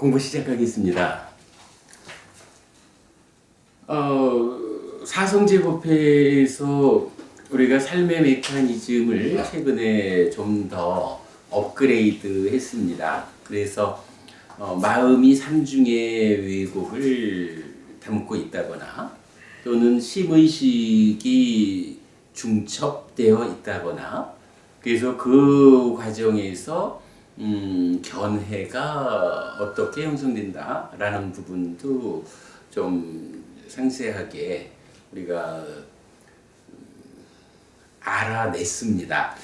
공부 시작하겠습니다. 사성제곱해에서 우리가 삶의 메커니즘을 최근에 좀 더 업그레이드 했습니다. 그래서 마음이 삼중의 왜곡을 담고 있다거나 또는 심의식이 중첩되어 있다거나 그래서 그 과정에서 견해가 어떻게 형성된다라는 부분도 좀 상세하게 우리가 알아냈습니다.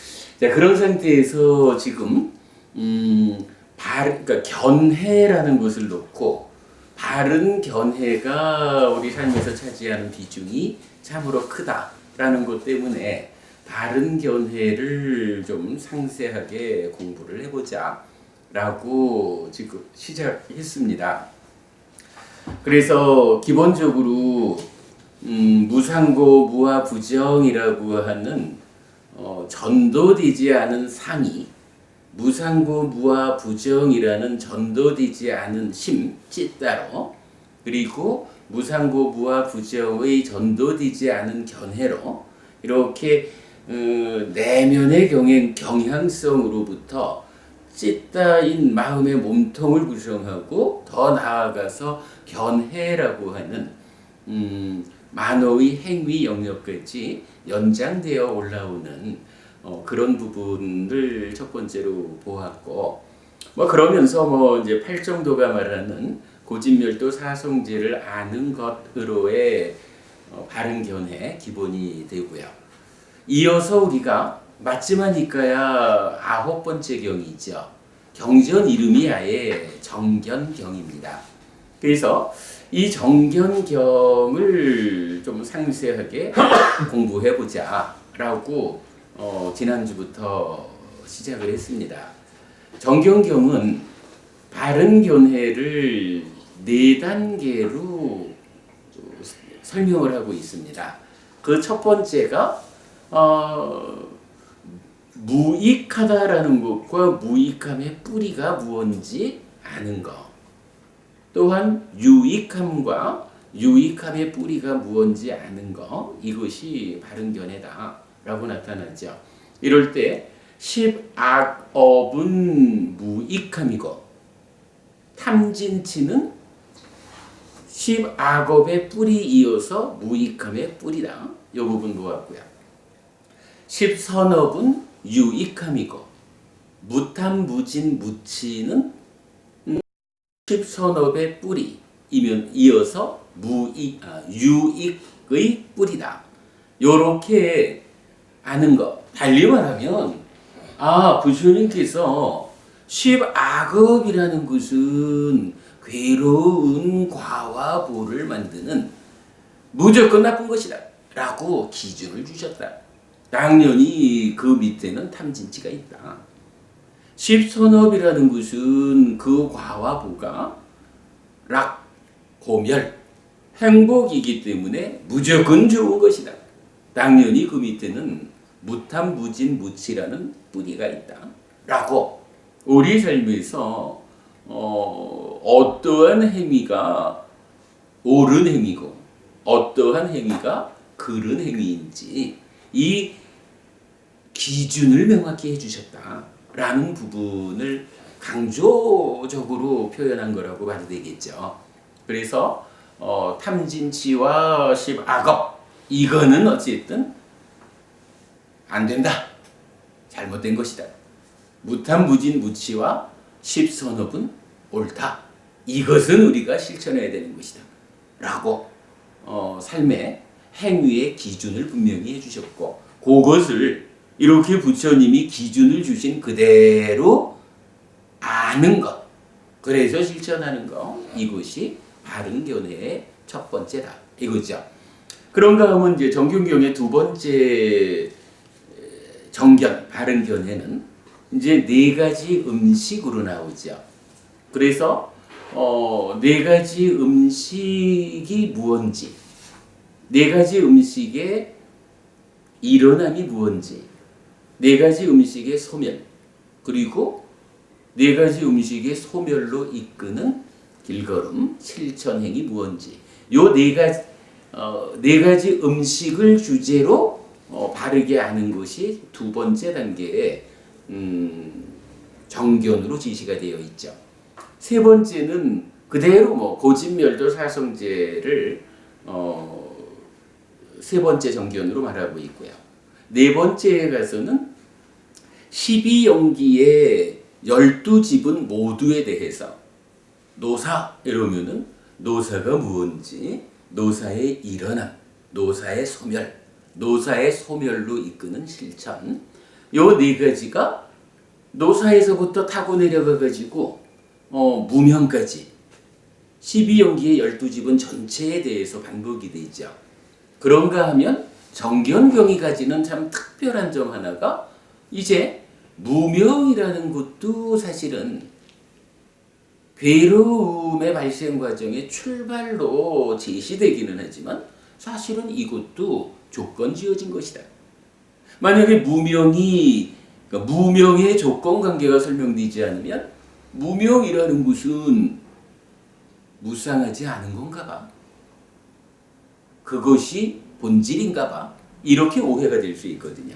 자, 그런 상태에서 지금 그러니까 견해라는 것을 놓고 바른 견해가 우리 삶에서 차지하는 비중이 참으로 크다라는 것 때문에 바른 견해를 좀 상세하게 공부를 해보자 라고 지금 시작했습니다. 그래서 기본적으로 무상고 무아부정이라고 하는 전도되지 않은 상이 무상고 무아부정이라는 전도되지 않은 심, 찌따로 그리고 무상고 무아부정의 전도되지 않은 견해로 이렇게 내면의 경향성으로부터 찌따인 마음의 몸통을 구성하고 더 나아가서 견해라고 하는 만어의 행위 영역까지 연장되어 올라오는 그런 부분을 첫 번째로 보았고 그러면서 이제 팔정도가 말하는 고진멸도 사성제를 아는 것으로의 바른 견해 기본이 되고요. 이어서 우리가 맞지만 이까야 9번째 경이죠. 경전 이름이 아예 정견경입니다. 그래서 이 정견경을 좀 상세하게 공부해보자 라고 지난주부터 시작을 했습니다. 정견경은 바른 견해를 4단계로 설명을 하고 있습니다. 그 첫 번째가 무익하다라는 것과 무익함의 뿌리가 무언지 아는 것. 또한 유익함과 유익함의 뿌리가 무언지 아는 것. 이것이 바른 견해다라고 나타나죠. 이럴 때 십악업은 무익함이고 탐진치는 십악업의 뿌리 이어서 무익함의 뿌리다. 이 부분 보았고요. 십선업은 유익함이고 무탐무진 무치는 십선업의 뿌리 이어서 유익의 뿌리다. 요렇게 아는 것. 달리 말하면 부처님께서 십악업이라는 것은 괴로운 과와 보를 만드는 무조건 나쁜 것이다 라고 기준을 주셨다. 당연히 그 밑에는 탐진치가 있다. 십선업이라는 것은 그 과와 보가 락, 고멸, 행복이기 때문에 무조건 좋은 것이다. 당연히 그 밑에는 무탐, 무진, 무치라는 뿌리가 있다. 라고 우리 삶에서 어떠한 행위가 옳은 행위고 어떠한 행위가 그른 행위인지 이 기준을 명확히 해주셨다라는 부분을 강조적으로 표현한 거라고 봐도 되겠죠. 그래서 탐진치와 십악업 이거는 어쨌든 안 된다. 잘못된 것이다. 무탐무진 무치와 십선업은 옳다. 이것은 우리가 실천해야 되는 것이다. 라고 삶의 행위의 기준을 분명히 해주셨고 그것을 이렇게 부처님이 기준을 주신 그대로 아는 것 그래서 실천하는 것 이것이 바른 견해의 첫 번째다 이거죠. 그런가 하면 이제 정균경의 두 번째 정견 바른 견해는 이제 4가지 음식으로 나오죠. 그래서 4가지 음식이 무언지 4가지 음식의 일어남이 무언지 4가지 음식의 소멸 그리고 4가지 음식의 소멸로 이끄는 길걸음, 실천행위 무언지. 요 네 가지 음식을 주제로 바르게 하는 것이 두 번째 단계의 정견으로 지시가 되어 있죠. 세 번째는 그대로 고진멸도 사성제를 세 번째 정견으로 말하고 있고요. 네 번째에 가서는 12영기의 12지분 모두에 대해서 노사 이러면은 노사가 무언지, 노사의 일어남, 노사의 소멸, 노사의 소멸로 이끄는 실천, 요 네 가지가 노사에서부터 타고 내려가 가지고 무명까지 12영기의 12지분 전체에 대해서 반복이 되죠. 그런가 하면 정견경이 참 특별한 점 하나가 이제 무명이라는 것도 사실은 괴로움의 발생 과정의 출발로 제시되기는 하지만 사실은 이것도 조건 지어진 것이다. 만약에 무명의 조건 관계가 설명되지 않으면 무명이라는 것은 무상하지 않은 건가 봐. 그것이 본질인가 봐. 이렇게 오해가 될 수 있거든요.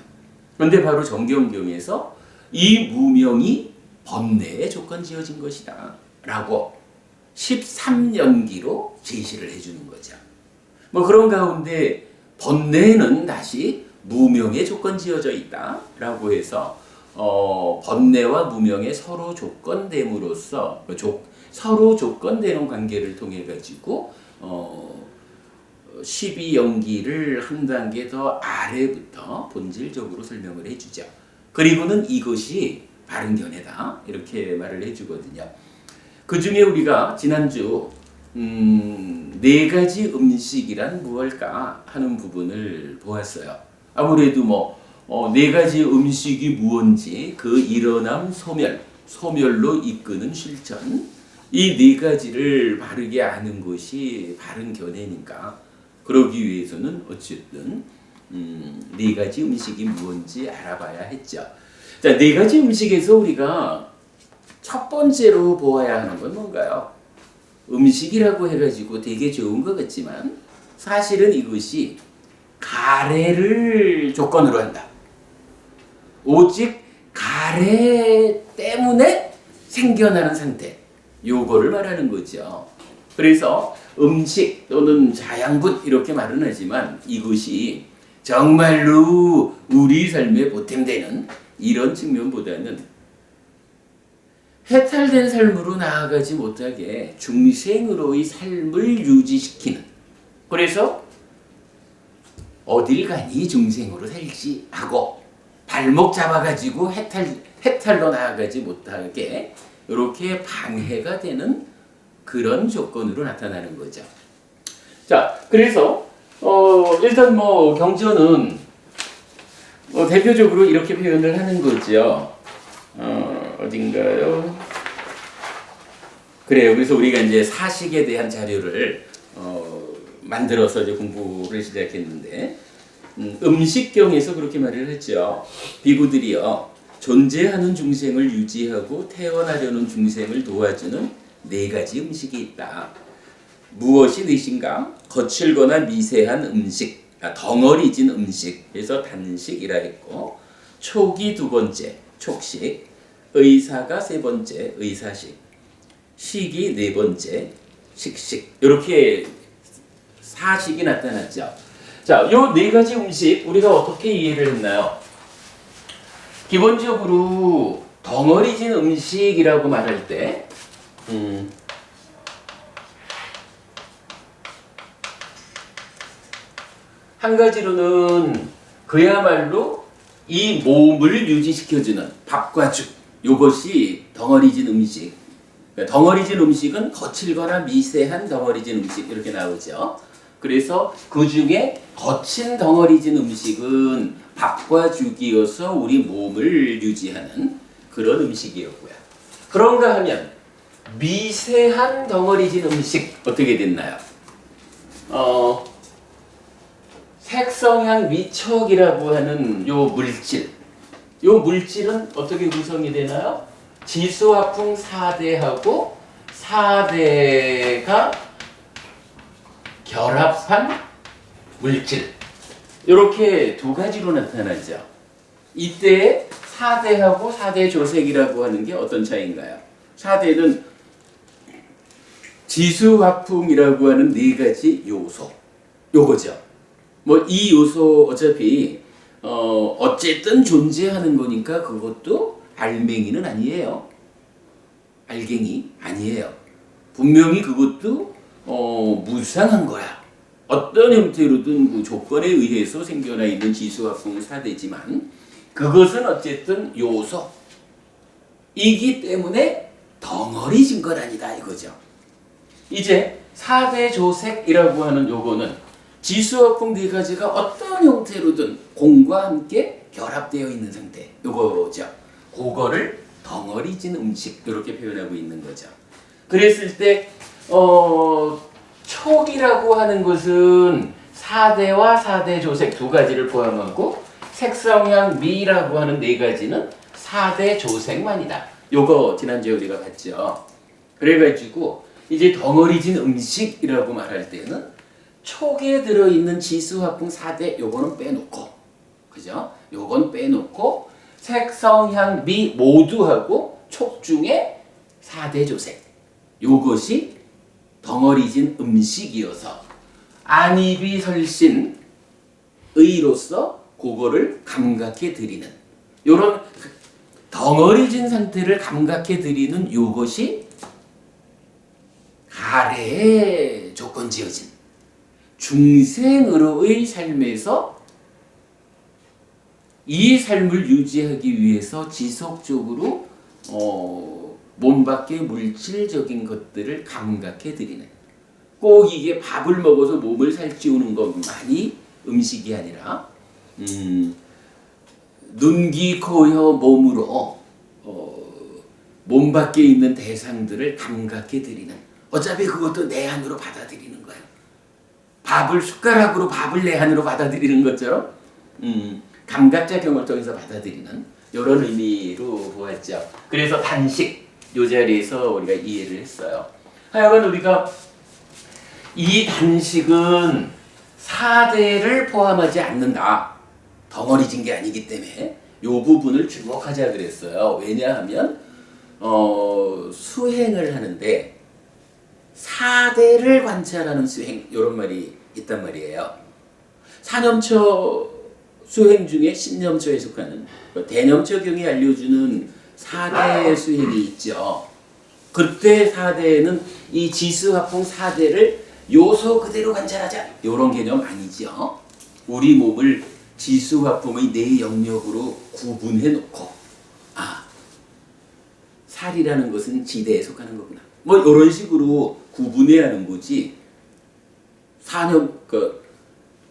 그런데 바로 정경경에서 이 무명이 번뇌의 조건 지어진 것이다 라고 13연기로 제시를 해주는 거죠. 그런 가운데 번뇌는 다시 무명의 조건 지어져 있다 라고 해서 번뇌와 무명의 서로 조건됨으로써 서로 조건되는 관계를 통해 가지고 12연기를 한 단계 더 아래부터 본질적으로 설명을 해주죠. 그리고는 이것이 바른 견해다 이렇게 말을 해주거든요. 그 중에 우리가 지난주 네 가지 음식이란 무엇일까 하는 부분을 보았어요. 아무래도 네 가지 음식이 무언지 그 일어남 소멸로 이끄는 실천, 이 네 가지를 바르게 아는 것이 바른 견해니까 그러기 위해서는 어쨌든 네 가지 음식이 무언지 알아봐야 했죠. 자, 네 가지 음식에서 우리가 첫 번째로 보아야 하는 건 뭔가요? 음식이라고 해가지고 되게 좋은 것 같지만 사실은 이것이 가래를 조건으로 한다. 오직 가래 때문에 생겨나는 상태, 요거를 말하는 거죠. 그래서 음식 또는 자양분 이렇게 말은 하지만 이것이 정말로 우리 삶에 보탬되는 이런 측면보다는 해탈된 삶으로 나아가지 못하게 중생으로의 삶을 유지시키는, 그래서 어딜 가니 중생으로 살지 하고 발목 잡아가지고 해탈로 나아가지 못하게 이렇게 방해가 되는 그런 조건으로 나타나는 거죠. 자, 그래서 일단 경전은 대표적으로 이렇게 표현을 하는 거죠. 어딘가요? 그래요. 그래서 우리가 이제 사식에 대한 자료를 만들어서 이제 공부를 시작했는데 음식경에서 그렇게 말을 했죠. 비구들이여, 존재하는 중생을 유지하고 태어나려는 중생을 도와주는 네 가지 음식이 있다. 무엇이 넷인가? 거칠거나 미세한 음식, 덩어리진 음식, 그래서 단식이라 했고, 촉이 두 번째, 촉식, 의사가 세 번째, 의사식, 식이 네 번째, 식식. 이렇게 사식이 나타났죠. 자, 요 네 가지 음식 우리가 어떻게 이해를 했나요? 기본적으로 덩어리진 음식이라고 말할 때 한 가지로는 그야말로 이 몸을 유지시켜주는 밥과 죽, 요것이 덩어리진 음식. 그러니까 덩어리진 음식은 거칠거나 미세한 덩어리진 음식 이렇게 나오죠. 그래서 그 중에 거친 덩어리진 음식은 밥과 죽이어서 우리 몸을 유지하는 그런 음식이었고요. 그런가 하면 미세한 덩어리진 음식 어떻게 됐나요? 색성향 미촉이라고 하는 요 물질은 어떻게 구성이 되나요? 지수화풍 4대하고 4대가 결합한 물질. 이렇게 두 가지로 나타나죠. 이때 4대하고 4대 조색이라고 하는 게 어떤 차이인가요? 4대는 지수화풍이라고 하는 네 가지 요소. 요거죠. 뭐 이 요소 어차피 어쨌든 존재하는 거니까 그것도 알맹이는 아니에요. 알갱이 아니에요. 분명히 그것도 무상한 거야. 어떤 형태로든 그 조건에 의해서 생겨나 있는 지수화풍 4대지만 그것은 어쨌든 요소이기 때문에 덩어리진 건 아니다 이거죠. 이제 4대 조색이라고 하는 요거는 지수화풍 네 가지가 어떤 형태로든 공과 함께 결합되어 있는 상태 요거죠. 그거를 덩어리진 음식 이렇게 표현하고 있는 거죠. 그랬을 때 촉이라고 하는 것은 4대와 4대 조색 두 가지를 포함하고 색성향 미라고 하는 네 가지는 4대 조색만이다. 요거 지난주에 우리가 봤죠. 그래가지고 이제 덩어리진 음식이라고 말할 때는 촉에 들어있는 지수화풍 4대 요거는 빼놓고 그죠? 요건 빼놓고 색성향 미 모두 하고 촉 중에 4대 조색 요것이 덩어리진 음식이어서 안입이 설신 의로서 그거를 감각해 드리는 요런 덩어리진 상태를 감각해 드리는 요것이 가래에 조건 지어진 중생으로의 삶에서 이 삶을 유지하기 위해서 지속적으로 몸 밖의 물질적인 것들을 감각해 드리는 꼭 이게 밥을 먹어서 몸을 살찌우는 것만이 음식이 아니라 눈, 귀, 코, 혀, 몸으로 몸 밖에 있는 대상들을 감각해 드리는 어차피 그것도 내 안으로 받아들이는 거예요. 밥을 숟가락으로 밥을 내 안으로 받아들이는 것처럼 감각작용을 통해서 받아들이는 이런 의미로 보았죠. 그래서 단식 이 자리에서 우리가 이해를 했어요. 하여간 우리가 이 단식은 4대를 포함하지 않는다. 덩어리진 게 아니기 때문에 이 부분을 주목하자 그랬어요. 왜냐하면 수행을 하는데 4대를 관찰하는 수행 이런 말이 있단 말이에요. 사념처 수행 중에 신념처에 속하는 대념처경이 알려주는 4대 수행이 있죠. 그때 4대는 이 지수화풍 4대를 요소 그대로 관찰하자 이런 개념 아니죠. 우리 몸을 지수화풍의 네 영역으로 구분해 놓고 살이라는 것은 지대에 속하는 거구나. 뭐 이런 식으로 구분해야 하는 거지.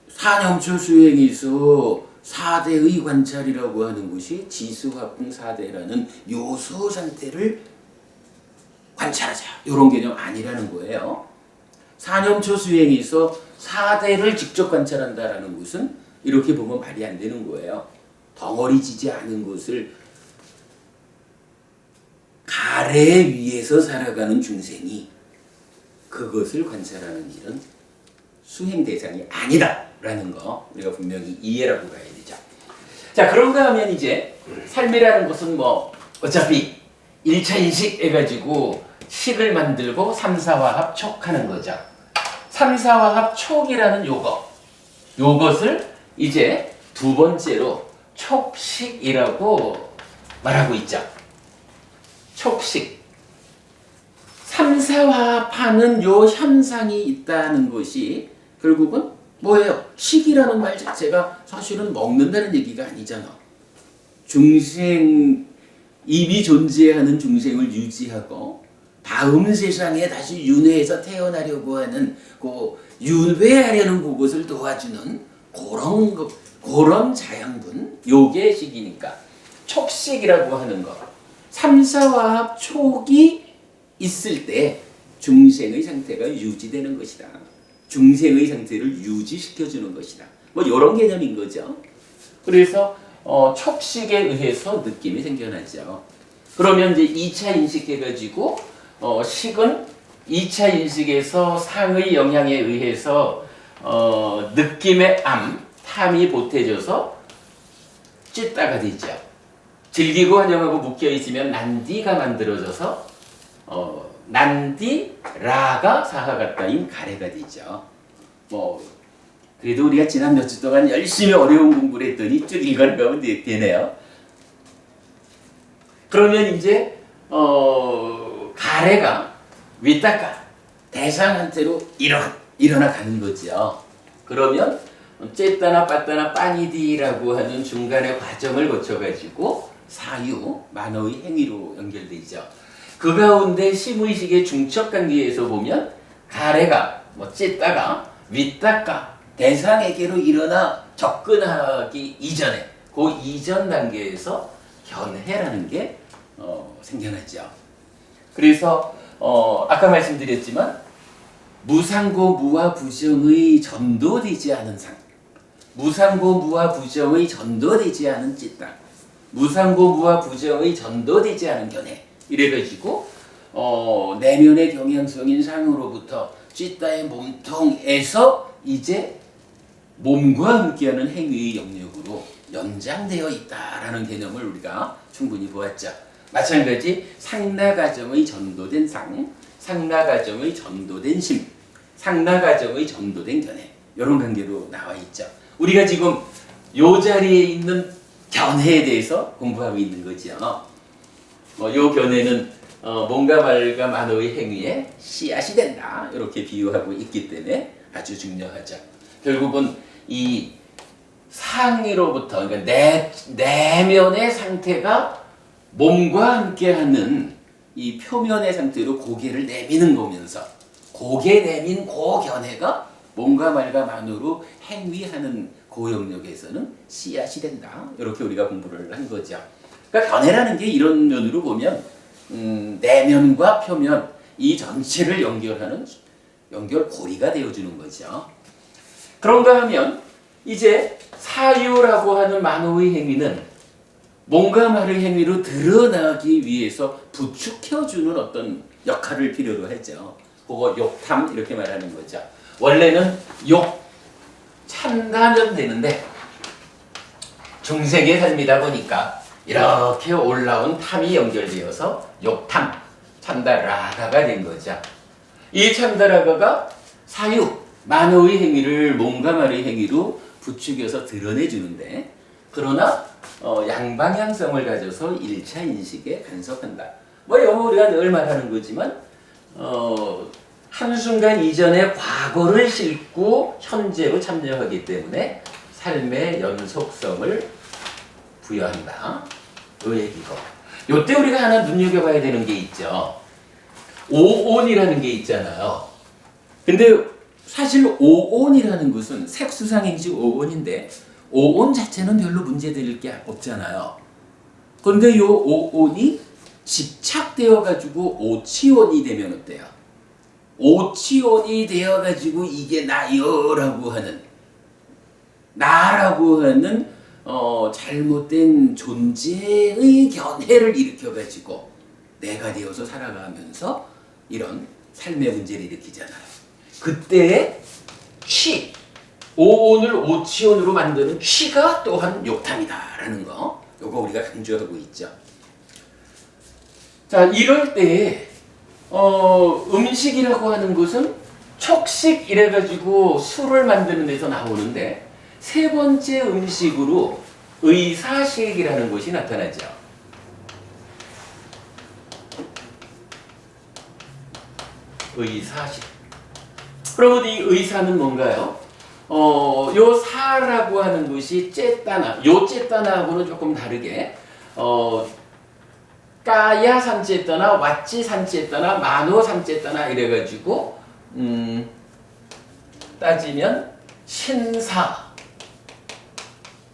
사념처 수행에서 4대의 관찰이라고 하는 것이 지수화풍 4대라는 요소 상태를 관찰하자. 이런 개념 아니라는 거예요. 사념처 수행에서 4대를 직접 관찰한다라는 것은 이렇게 보면 말이 안 되는 거예요. 덩어리지지 않은 것을 가래 위에서 살아가는 중생이 그것을 관찰하는 일은 수행 대상이 아니다라는 거 우리가 분명히 이해라고 가야 되죠. 자, 그런가 하면 이제 삶이라는 것은 뭐 어차피 1차 인식 해가지고 식을 만들고 3사화합 촉하는 거죠. 3사화합 촉이라는 요것을 이제 두 번째로 촉식이라고 말하고 있죠. 촉식. 3사화합하는 요 현상이 있다는 것이 결국은 뭐예요? 식이라는 말 자체가 사실은 먹는다는 얘기가 아니잖아. 중생, 이미 존재하는 중생을 유지하고 다음 세상에 다시 윤회해서 태어나려고 하는 그 윤회하려는 그것을 도와주는 그런 자양분, 요게 식이니까 촉식이라고 하는 것. 3사화합 촉이 있을 때 중생의 상태가 유지되는 것이다. 중생의 상태를 유지시켜주는 것이다. 뭐 이런 개념인 거죠. 그래서 촉식에 의해서 느낌이 생겨나죠. 그러면 이제 2차 인식해가지고 식은 2차 인식에서 상의 영향에 의해서 느낌의 탐이 보태져서 찢다가 되죠. 질기고 환영하고 묶여 있으면 난디가 만들어져서 난디라가 사하 같다인 가래가 되죠. 그래도 우리가 지난 몇 주 동안 열심히 어려운 공부를 했더니 쭉 읽어가면 되네요. 그러면 이제 가래가 윗닦아 대상한테로 일어나 가는 거죠. 그러면 쨌다나 빠따나 빠니디라고 하는 중간의 과정을 거쳐가지고 사유, 만어의 행위로 연결되죠. 그 가운데 심의식의 중첩관계에서 보면 가래가 쨌다가 윗닦아 대상에게로 일어나 접근하기 이전에 그 이전 단계에서 견해라는 게 생겨나죠. 그래서 아까 말씀드렸지만 무상고 무와 부정의 전도되지 않은 상, 무상고 무와 부정의 전도되지 않은 찢다, 무상고 무와 부정의 전도되지 않은 견해 이래가지고 내면의 경향성인 상으로부터 찢다의 몸통에서 이제 몸과 함께하는 행위의 영역으로 연장되어 있다라는 개념을 우리가 충분히 보았죠. 마찬가지 상나가정의 전도된 상, 상나가정의 전도된 심, 상나가정의 전도된 견해 이런 관계로 나와 있죠. 우리가 지금 요 자리에 있는 견해에 대해서 공부하고 있는 거죠. 요 견해는 몸과 말과 만어의 행위에 씨앗이 된다 이렇게 비유하고 있기 때문에 아주 중요하죠. 결국은 이 상으로부터 그러니까 내면의 상태가 몸과 함께하는 이 표면의 상태로 고개를 내미는 거면서 고개 내민 고 견해가 몸과 말과 만으로 행위하는 그 영역에서는 씨앗이 된다. 이렇게 우리가 공부를 한 거죠. 그러니까 견해라는 게 이런 면으로 보면 내면과 표면 이 전체를 연결하는 연결고리가 되어주는 거죠. 그런가 하면 이제 사유라고 하는 만호의 행위는 몸과 말의 행위로 드러나기 위해서 부축해주는 어떤 역할을 필요로 하죠. 그거 욕탐 이렇게 말하는 거죠. 원래는 욕 찬다면 되는데 중생의 삶이다 보니까 이렇게 올라온 탐이 연결되어서 욕탐, 찬다라가가 된 거죠. 이 찬다라가가 사유, 만호의 행위를 몸과 말의 행위로 부추겨서 드러내주는데 그러나 양방향성을 가져서 1차 인식에 간섭한다. 영어 우리가 늘 말하는 거지만 한순간 이전의 과거를 싣고 현재로 참여하기 때문에 삶의 연속성을 부여한다. 그 얘기고. 요때 우리가 하나 눈여겨봐야 되는 게 있죠. 오온이라는 게 있잖아요. 근데 사실 오온이라는 것은 색수상행식 오온인데 오온 자체는 별로 문제될 게 없잖아요. 그런데 요 오온이 집착되어 가지고 오치온이 되면 어때요? 오치온이 되어 가지고 이게 나요라고 하는 나라고 하는 잘못된 존재의 견해를 일으켜 가지고 내가 되어서 살아가면서 이런 삶의 문제를 일으키잖아요. 그때의 취, 오온을 오치온으로 만드는 취가 또한 욕탐이다라는 거, 요거 우리가 강조하고 있죠. 자, 이럴 때 음식이라고 하는 것은 촉식 이래가지고 술을 만드는 데서 나오는데 세 번째 음식으로 의사식이라는 것이 나타나죠. 의사식. 그러면 이 의사는 뭔가요? 요 사라고 하는 것이 쨌다나, 요 쨌다나하고는 조금 다르게 까야 삼쨌다나, 왓지 삼쨌다나, 만호 삼쨌다나 이래가지고 따지면 신사,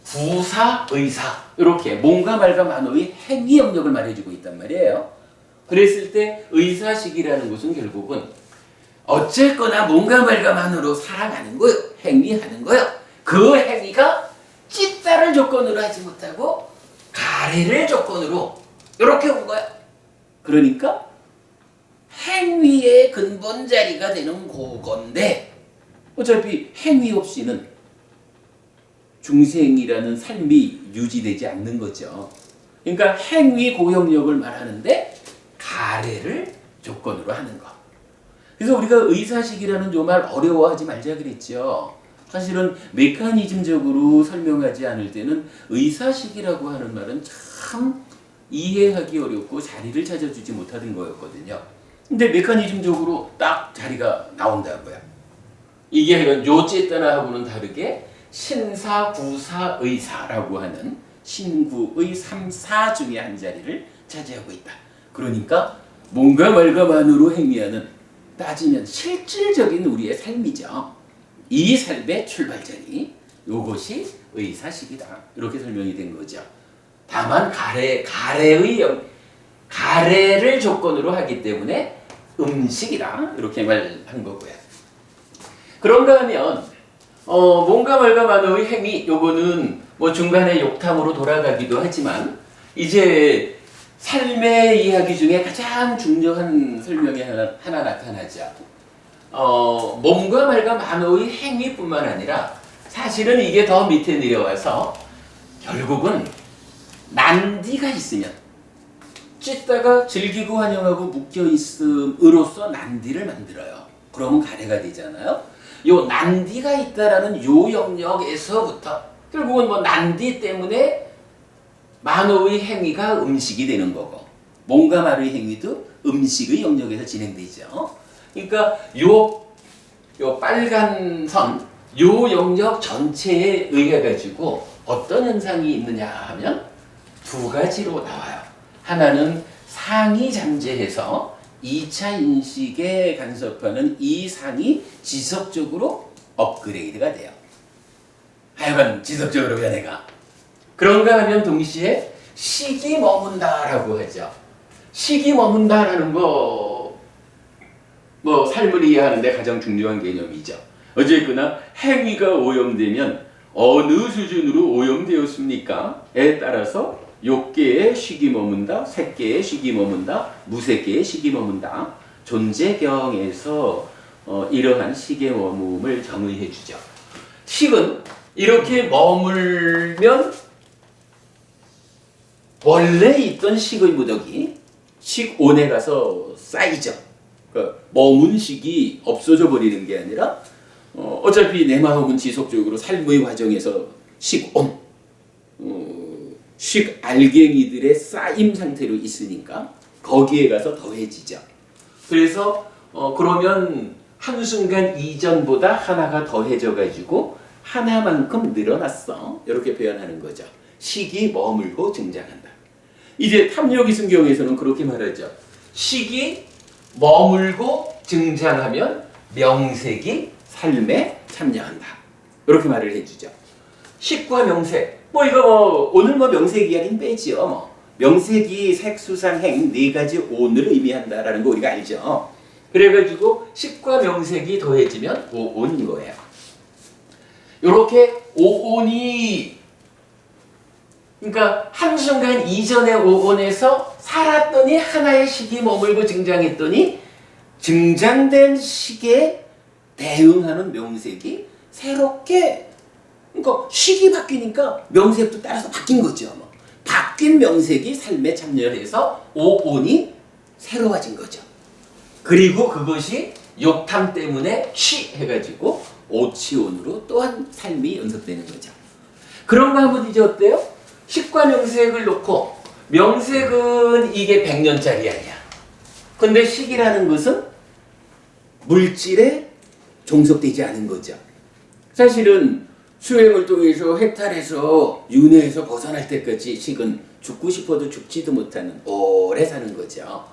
구사, 의사 이렇게 몸과 말과 만호의 행위 영역을 말해주고 있단 말이에요. 그랬을 때 의사식이라는 것은 결국은 어쨌거나 몸과 말과 만으로 살아가는 거요. 행위하는 거요. 그 행위가 찢다를 조건으로 하지 못하고 가래를 조건으로 이렇게 온 거야. 그러니까 행위의 근본 자리가 되는 그건데 어차피 행위 없이는 중생이라는 삶이 유지되지 않는 거죠. 그러니까 행위 고영력을 말하는데 가래를 조건으로 하는 것. 그래서 우리가 의사식이라는 요 말 어려워하지 말자 그랬죠. 사실은 메커니즘적으로 설명하지 않을 때는 의사식이라고 하는 말은 참 이해하기 어렵고 자리를 찾아주지 못하는 거였거든요. 근데 메커니즘적으로 딱 자리가 나온다고요. 이게 이런 요제 따라하고는 다르게 신사, 구사, 의사라고 하는 신구의 3, 4 중에 한 자리를 차지하고 있다. 그러니까 뭔가 말과만으로 행위하는 따지면 실질적인 우리의 삶이죠. 이 삶의 출발자리, 요것이 의사식이다. 이렇게 설명이 된 거죠. 다만 가래를 조건으로 하기 때문에 음식이다. 이렇게 말한 거고요. 그런가 하면 뭔가 말과만의 행위, 요거는 뭐 중간에 욕탕으로 돌아가기도 하지만 이제 삶의 이야기 중에 가장 중요한 설명이 하나 나타나죠. 몸과 말과 만호의 행위뿐만 아니라 사실은 이게 더 밑에 내려와서 결국은 난디가 있으면 찢다가 즐기고 환영하고 묶여있음으로써 난디를 만들어요. 그러면 가래가 되잖아요. 요 난디가 있다라는 요 영역에서부터 결국은 뭐 난디 때문에 만호의 행위가 음식이 되는 거고 몸과 말의 행위도 음식의 영역에서 진행되죠. 그러니까 요 빨간 선, 요 영역 전체에 의해 가지고 어떤 현상이 있느냐 하면 두 가지로 나와요. 하나는 상이 잠재해서 2차 인식에 간섭하는 이 상이 지속적으로 업그레이드가 돼요. 하여간 지속적으로 변해가. 그런가 하면 동시에 식이 머문다라고 하죠. 식이 머문다라는 거 뭐 삶을 이해하는데 가장 중요한 개념이죠. 어쨌거나 행위가 오염되면 어느 수준으로 오염되었습니까?에 따라서 욕계에 식이 머문다, 색계에 식이 머문다, 무색계에 식이 머문다. 존재경에서 이러한 식의 머문 정의해 주죠. 식은 이렇게 머물면 원래 있던 식의 무덕이 식온에 가서 쌓이죠. 그러니까 머문 식이 없어져 버리는 게 아니라 어차피 내 마음은 지속적으로 삶의 과정에서 식온, 식알갱이들의 쌓임 상태로 있으니까 거기에 가서 더해지죠. 그래서 그러면 한순간 이전보다 하나가 더해져 가지고 하나만큼 늘어났어. 이렇게 표현하는 거죠. 식이 머물고 증장한다. 이제 탐욕이승경에서는 그렇게 말하죠. 식이 머물고 증장하면 명색이 삶에 참여한다. 이렇게 말을 해주죠. 식과 명색. 이거 오늘 명색 이야기는 빼지요. 명색이 색수상행 네 가지 온을 의미한다라는 거 우리가 알죠. 그래가지고 식과 명색이 더해지면 오온인 거예요. 이렇게 오온이 그러니까 한순간 이전의 오온에서 살았더니 하나의 식이 머물고 증장했더니 증장된 식에 대응하는 명색이 새롭게 그러니까 식이 바뀌니까 명색도 따라서 바뀐 거죠. 바뀐 명색이 삶에 참여해서 오온이 새로워진 거죠. 그리고 그것이 욕탐 때문에 취해가지고 오치온으로 또한 삶이 연속되는 거죠. 그런가 하면 이제 어때요? 식과 명색을 놓고 명색은 이게 100년짜리 아니야. 근데 식이라는 것은 물질에 종속되지 않은 거죠. 사실은 수행을 통해서 해탈해서 윤회에서 벗어날 때까지 식은 죽고 싶어도 죽지도 못하는 오래 사는 거죠.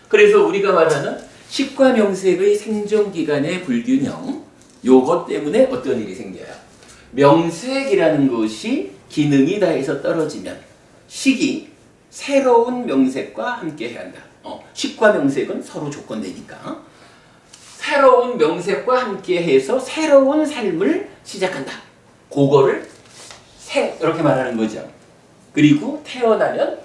그래서 우리가 말하는 식과 명색의 생존기간의 불균형 요것 때문에 어떤 일이 생겨요. 명색이라는 것이 기능이 다해서 떨어지면 식이 새로운 명색과 함께 해야 한다. 식과 명색은 서로 조건되니까 새로운 명색과 함께 해서 새로운 삶을 시작한다. 그거를 이렇게 말하는 거죠. 그리고 태어나면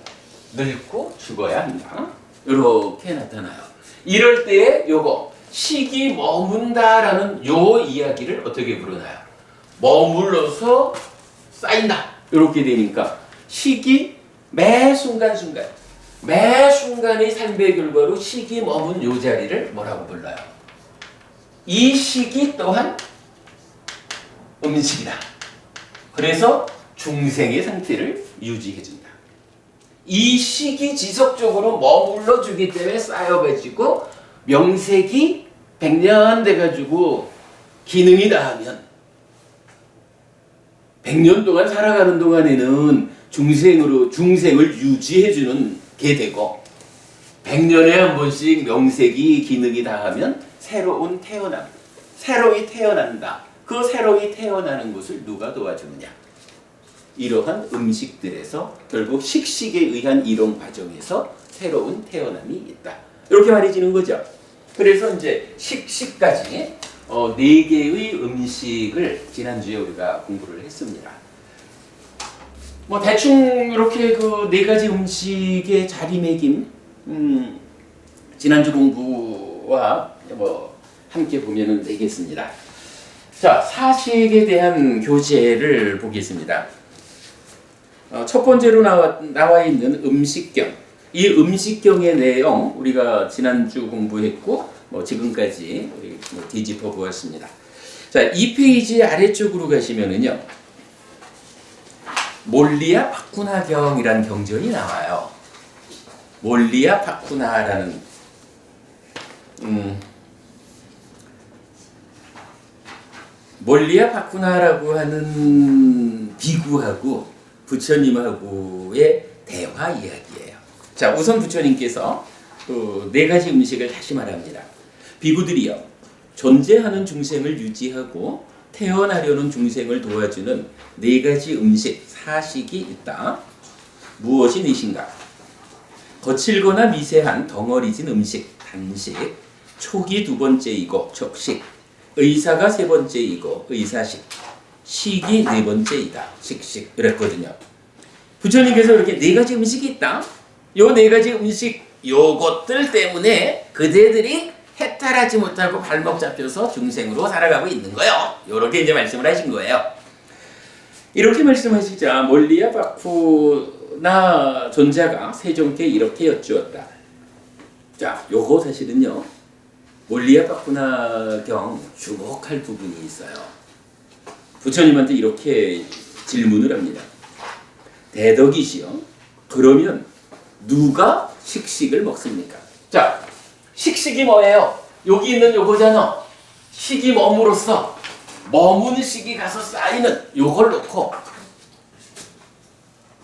늙고 죽어야 한다. 이렇게 나타나요. 이럴 때에 요거 식이 머문다라는 요 이야기를 어떻게 부르나요? 머물러서 쌓인다. 이렇게 되니까 식이 매 순간순간의 삶의 결과로 식이 머문 요 자리를 뭐라고 불러요? 이 식이 또한 음식이다. 그래서 중생의 상태를 유지해준다. 이 식이 지속적으로 머물러 주기 때문에 쌓여가지고 명색이 100년 돼가지고 기능이 다하면 100년 동안 살아가는 동안에는 중생을 유지해주는 게 되고 100년에 한 번씩 명색이 기능이 다하면 새로이 태어난다. 그 새로이 태어나는 것을 누가 도와주느냐? 이러한 음식들에서 결국 식식에 의한 이론 과정에서 새로운 태어남이 있다. 이렇게 말해지는 거죠. 그래서 이제 식까지 4개의 음식을 지난주에 우리가 공부를 했습니다. 뭐 대충 이렇게 그 4가지 음식의 자리매김 지난주 공부와 뭐 함께 보면은 되겠습니다. 자, 사식에 대한 교재를 보겠습니다. 첫 번째로 나와 있는 음식경. 이 음식경의 내용 우리가 지난주 공부했고 뭐 지금까지 우리 뒤집어 보았습니다. 자, 이 페이지 아래쪽으로 가시면은요. 몰리아 파쿠나경이라는 경전이 나와요. 몰리아 파쿠나라는 몰리아 파쿠나라고 하는 비구하고 부처님하고의 대화 이야기예요. 자, 우선 부처님께서 그 4가지 음식을 다시 말합니다. 비구들이여, 존재하는 중생을 유지하고 태어나려는 중생을 도와주는 4가지 음식, 사식이 있다. 무엇이 넷인가? 거칠거나 미세한 덩어리진 음식, 단식, 촉이 2번째이고 촉식, 의사가 3번째이고 의사식, 식이 4번째이다. 식식. 그랬거든요. 부처님께서 이렇게 4가지 음식이 있다. 요 4가지 음식 요것들 때문에 그대들이 해탈하지 못하고 발목 잡혀서 중생으로 살아가고 있는 거예요. 요렇게 이제 말씀을 하신 거예요. 이렇게 말씀하시자 몰리아 바쿠나 존자가 세종께 이렇게 여쭈었다. 자, 요거 사실은요. 몰리아 바쿠나 경 주목할 부분이 있어요. 부처님한테 이렇게 질문을 합니다. 대덕이시여, 그러면 누가 식식을 먹습니까? 자, 식식이 뭐예요? 여기 있는 요거잖아. 식이 몸으로써 머무는 식이 가서 쌓이는 요걸 놓고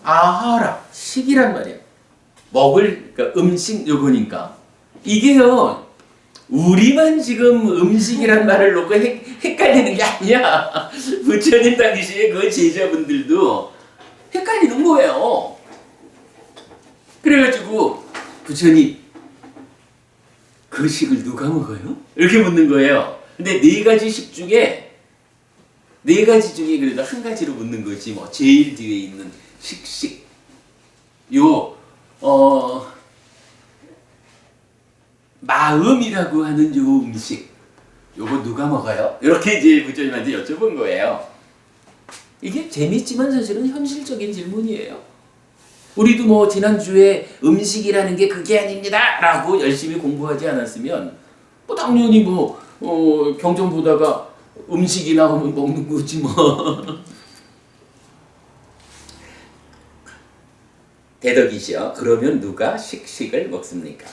아하라, 식이란 말이에요. 먹을 그러니까 음식 요거니까 이게요. 우리만 지금 음식이란 말을 놓고 헷갈리는 게 아니야. 부처님 당시에 그 제자분들도 헷갈리는 거예요. 그래가지고 부처님 그 식을 누가 먹어요? 이렇게 묻는 거예요. 근데 4가지 식 중에 4가지 중에 그래도 한 가지로 묻는 거지 뭐 제일 뒤에 있는 식식 마음이라고 하는 요 음식 요거 누가 먹어요? 이렇게 이제 부처님한테 여쭤본 거예요. 이게 재밌지만 사실은 현실적인 질문이에요. 우리도 뭐 지난주에 음식이라는 게 그게 아닙니다 라고 열심히 공부하지 않았으면 뭐 당연히 경전 보다가 음식이 나오면 먹는 거지 뭐. 대덕이시여, 그러면 누가 식식을 먹습니까?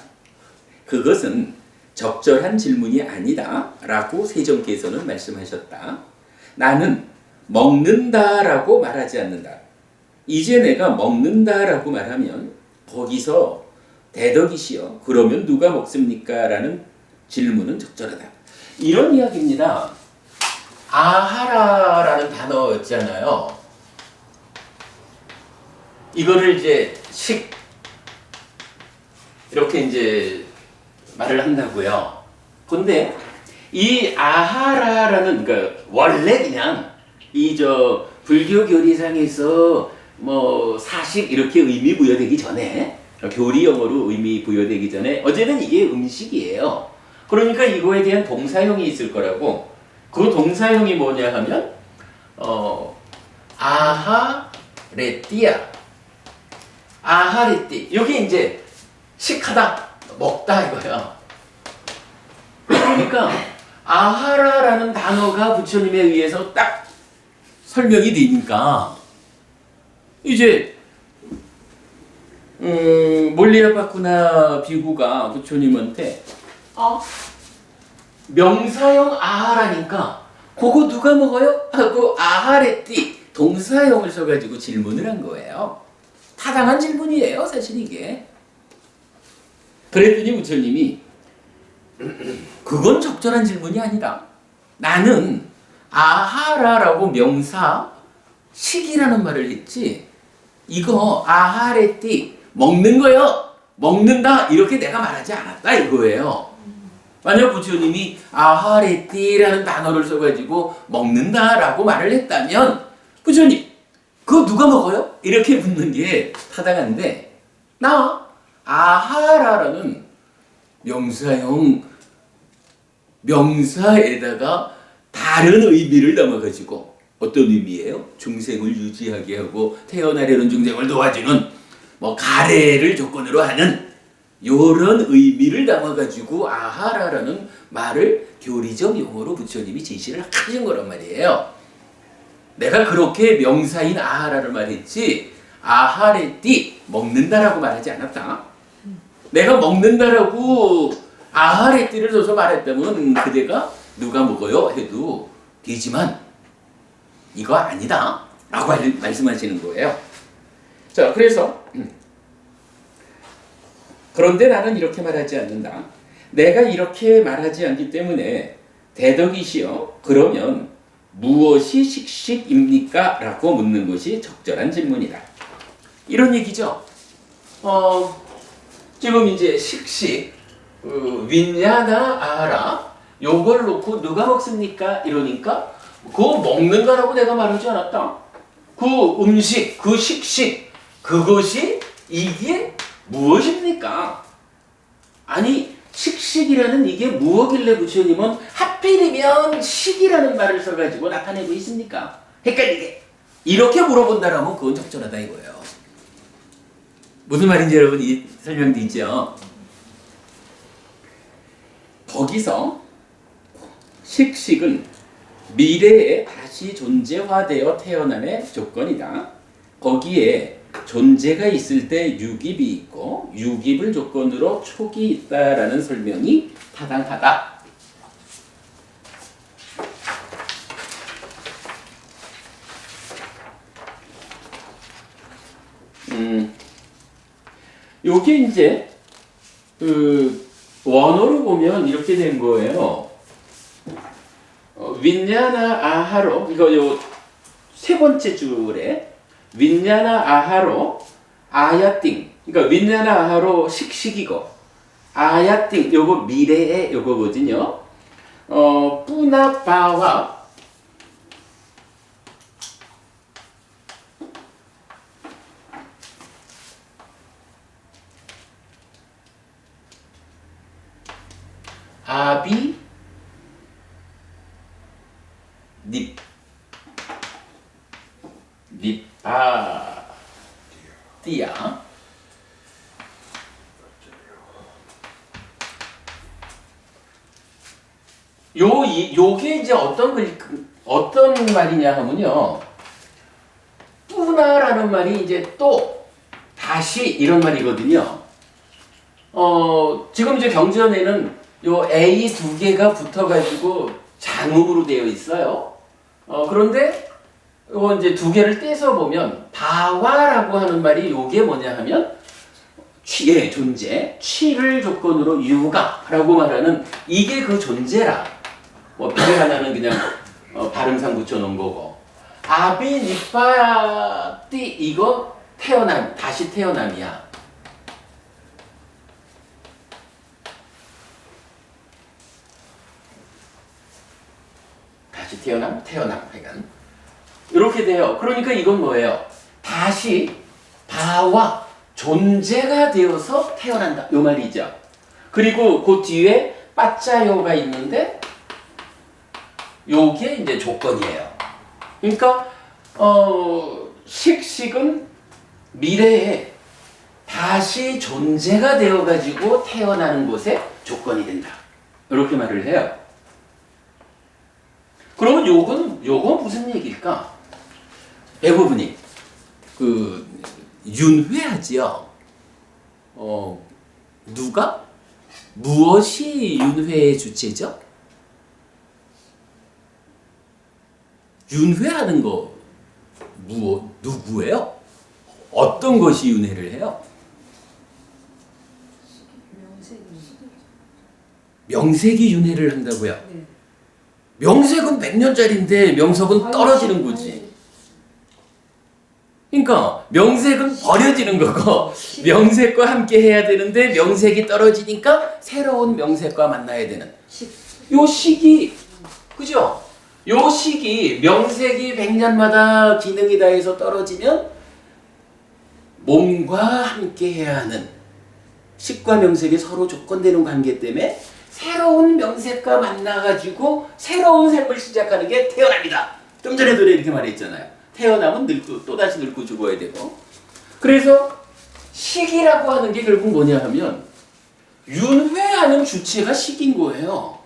그것은 적절한 질문이 아니다 라고 세종께서는 말씀하셨다. 나는 먹는다라고 말하지 않는다. 이제 내가 먹는다라고 말하면 거기서 대덕이시여, 그러면 누가 먹습니까? 라는 질문은 적절하다. 이런 이야기입니다. 아하라라는 단어 있잖아요. 이거를 이제 식 이렇게 이제 말을 한다고요. 근데 이 아하라라는 그러니까 원래 그냥 불교 교리상에서 뭐 사식 이렇게 의미 부여되기 전에 교리 영어로 의미 부여되기 전에 어제는 이게 음식이에요. 그러니까 이거에 대한 동사형이 있을 거라고. 그 동사형이 뭐냐 하면 아하레띠야. 아하레띠. 여기 이제 식하다, 먹다 이거야. 그러니까 아하라라는 단어가 부처님에 의해서 딱 설명이 되니까 이제 몰리아바쿠나 비구가 부처님한테 명사형 아하라니까 그거 누가 먹어요? 하고 아하레띠 동사형을 써가지고 질문을 한 거예요. 타당한 질문이에요, 사실 이게. 그랬더니 부처님이 그건 적절한 질문이 아니다. 나는 아하라라고 명사 식이라는 말을 했지. 이거 아하레띠 먹는 거요. 먹는다 이렇게 내가 말하지 않았다 이거예요. 만약 부처님이 아하레띠라는 단어를 써가지고 먹는다라고 말을 했다면 부처님 그거 누가 먹어요? 이렇게 묻는 게 타당한데 나 아하라라는 명사에다가 다른 의미를 담아가지고 어떤 의미예요? 중생을 유지하게 하고 태어나려는 중생을 도와주는 뭐 가래를 조건으로 하는 요런 의미를 담아가지고 아하라라는 말을 교리적 용어로 부처님이 제시를 하신 거란 말이에요. 내가 그렇게 명사인 아하라를 말했지 아하레띠 먹는다라고 말하지 않았다. 내가 먹는다라고 아하레띠를 써서 말했다면 그대가 누가 먹어요? 해도 되지만 이거 아니다 라고 말씀하시는 거예요. 자, 그래서 그런데 나는 이렇게 말하지 않는다. 내가 이렇게 말하지 않기 때문에 대덕이시여 그러면 무엇이 식식입니까? 라고 묻는 것이 적절한 질문이다. 이런 얘기죠. 지금 이제 식식, 윈야나 아하라 요걸 놓고 누가 먹습니까? 이러니까 그거 먹는다라고 내가 말하지 않았다. 그 음식, 그 식식, 그것이 이게 무엇입니까? 아니 식식이라는 이게 무엇길래 부처님은 하필이면 식이라는 말을 써가지고 나타내고 있습니까? 헷갈리게 이렇게 물어본다라면 그건 적절하다 이거예요. 무슨 말인지 여러분 설명되죠? 거기서 식식은 미래에 다시 존재화되어 태어남의 조건이다. 거기에 존재가 있을 때 유깁이 있고 유깁을 조건으로 촉이 있다라는 설명이 타당하다. 요게 이제 원어로 보면 이렇게 된 거예요. 윈야나 아하로 이거 요 세 번째 줄에 윈야나 아하로 아야띵 그러니까 윈야나 아하로 식식이고 아야띵 요거 미래의 요거거든요. 뿌나바와 아비 띠야 요게 이제 어떤 말이냐 하면요. 뿌나라는 말이 이제 또 다시 이런 말이거든요. 지금 이제 경전에는 요 A 두 개가 붙어가지고 장음으로 되어 있어요. 그런데 요 이제 두 개를 떼서 보면 바와라고 하는 말이 요게 뭐냐 하면 취의 존재, 취를 조건으로 유가라고 말하는 이게 그 존재라. 뭐 비례 하나는 그냥 발음상 붙여놓은 거고. 아비 니파띠 이거 태어남, 다시 태어남이야. 다시 태어남, 하여간 이렇게 돼요. 그러니까 이건 뭐예요? 다시 바와 존재가 되어서 태어난다. 요 말이죠. 그리고 그 뒤에 빠짜요가 있는데 요게 이제 조건이에요. 그러니까 식식은 미래에 다시 존재가 되어가지고 태어나는 곳에 조건이 된다. 이렇게 말을 해요. 그러면 요건 무슨 얘기일까? 대부분이 윤회하지요. 누가? 무엇이 윤회의 주체죠? 윤회하는 거 누구예요? 어떤 것이 윤회를 해요? 명색이 윤회를 한다고요? 네. 명색은 100년짜리인데 명석은 떨어지는 거지. 그러니까 명색은 버려지는 거고 명색과 함께 해야 되는데 명색이 떨어지니까 새로운 명색과 만나야 되는 요 시기, 그죠? 요 시기 명색이 100년마다 기능이 다해서 떨어지면 몸과 함께 해야 하는 식과 명색이 서로 조건되는 관계 때문에 새로운 명색과 만나가지고 새로운 삶을 시작하는 게 태어납니다. 좀 전에도 이렇게 말했잖아요. 태어나면 늙고 또다시 늙고 죽어야 되고. 그래서 시기라고 하는 게 결국 뭐냐 하면 윤회하는 주체가 시기인 거예요.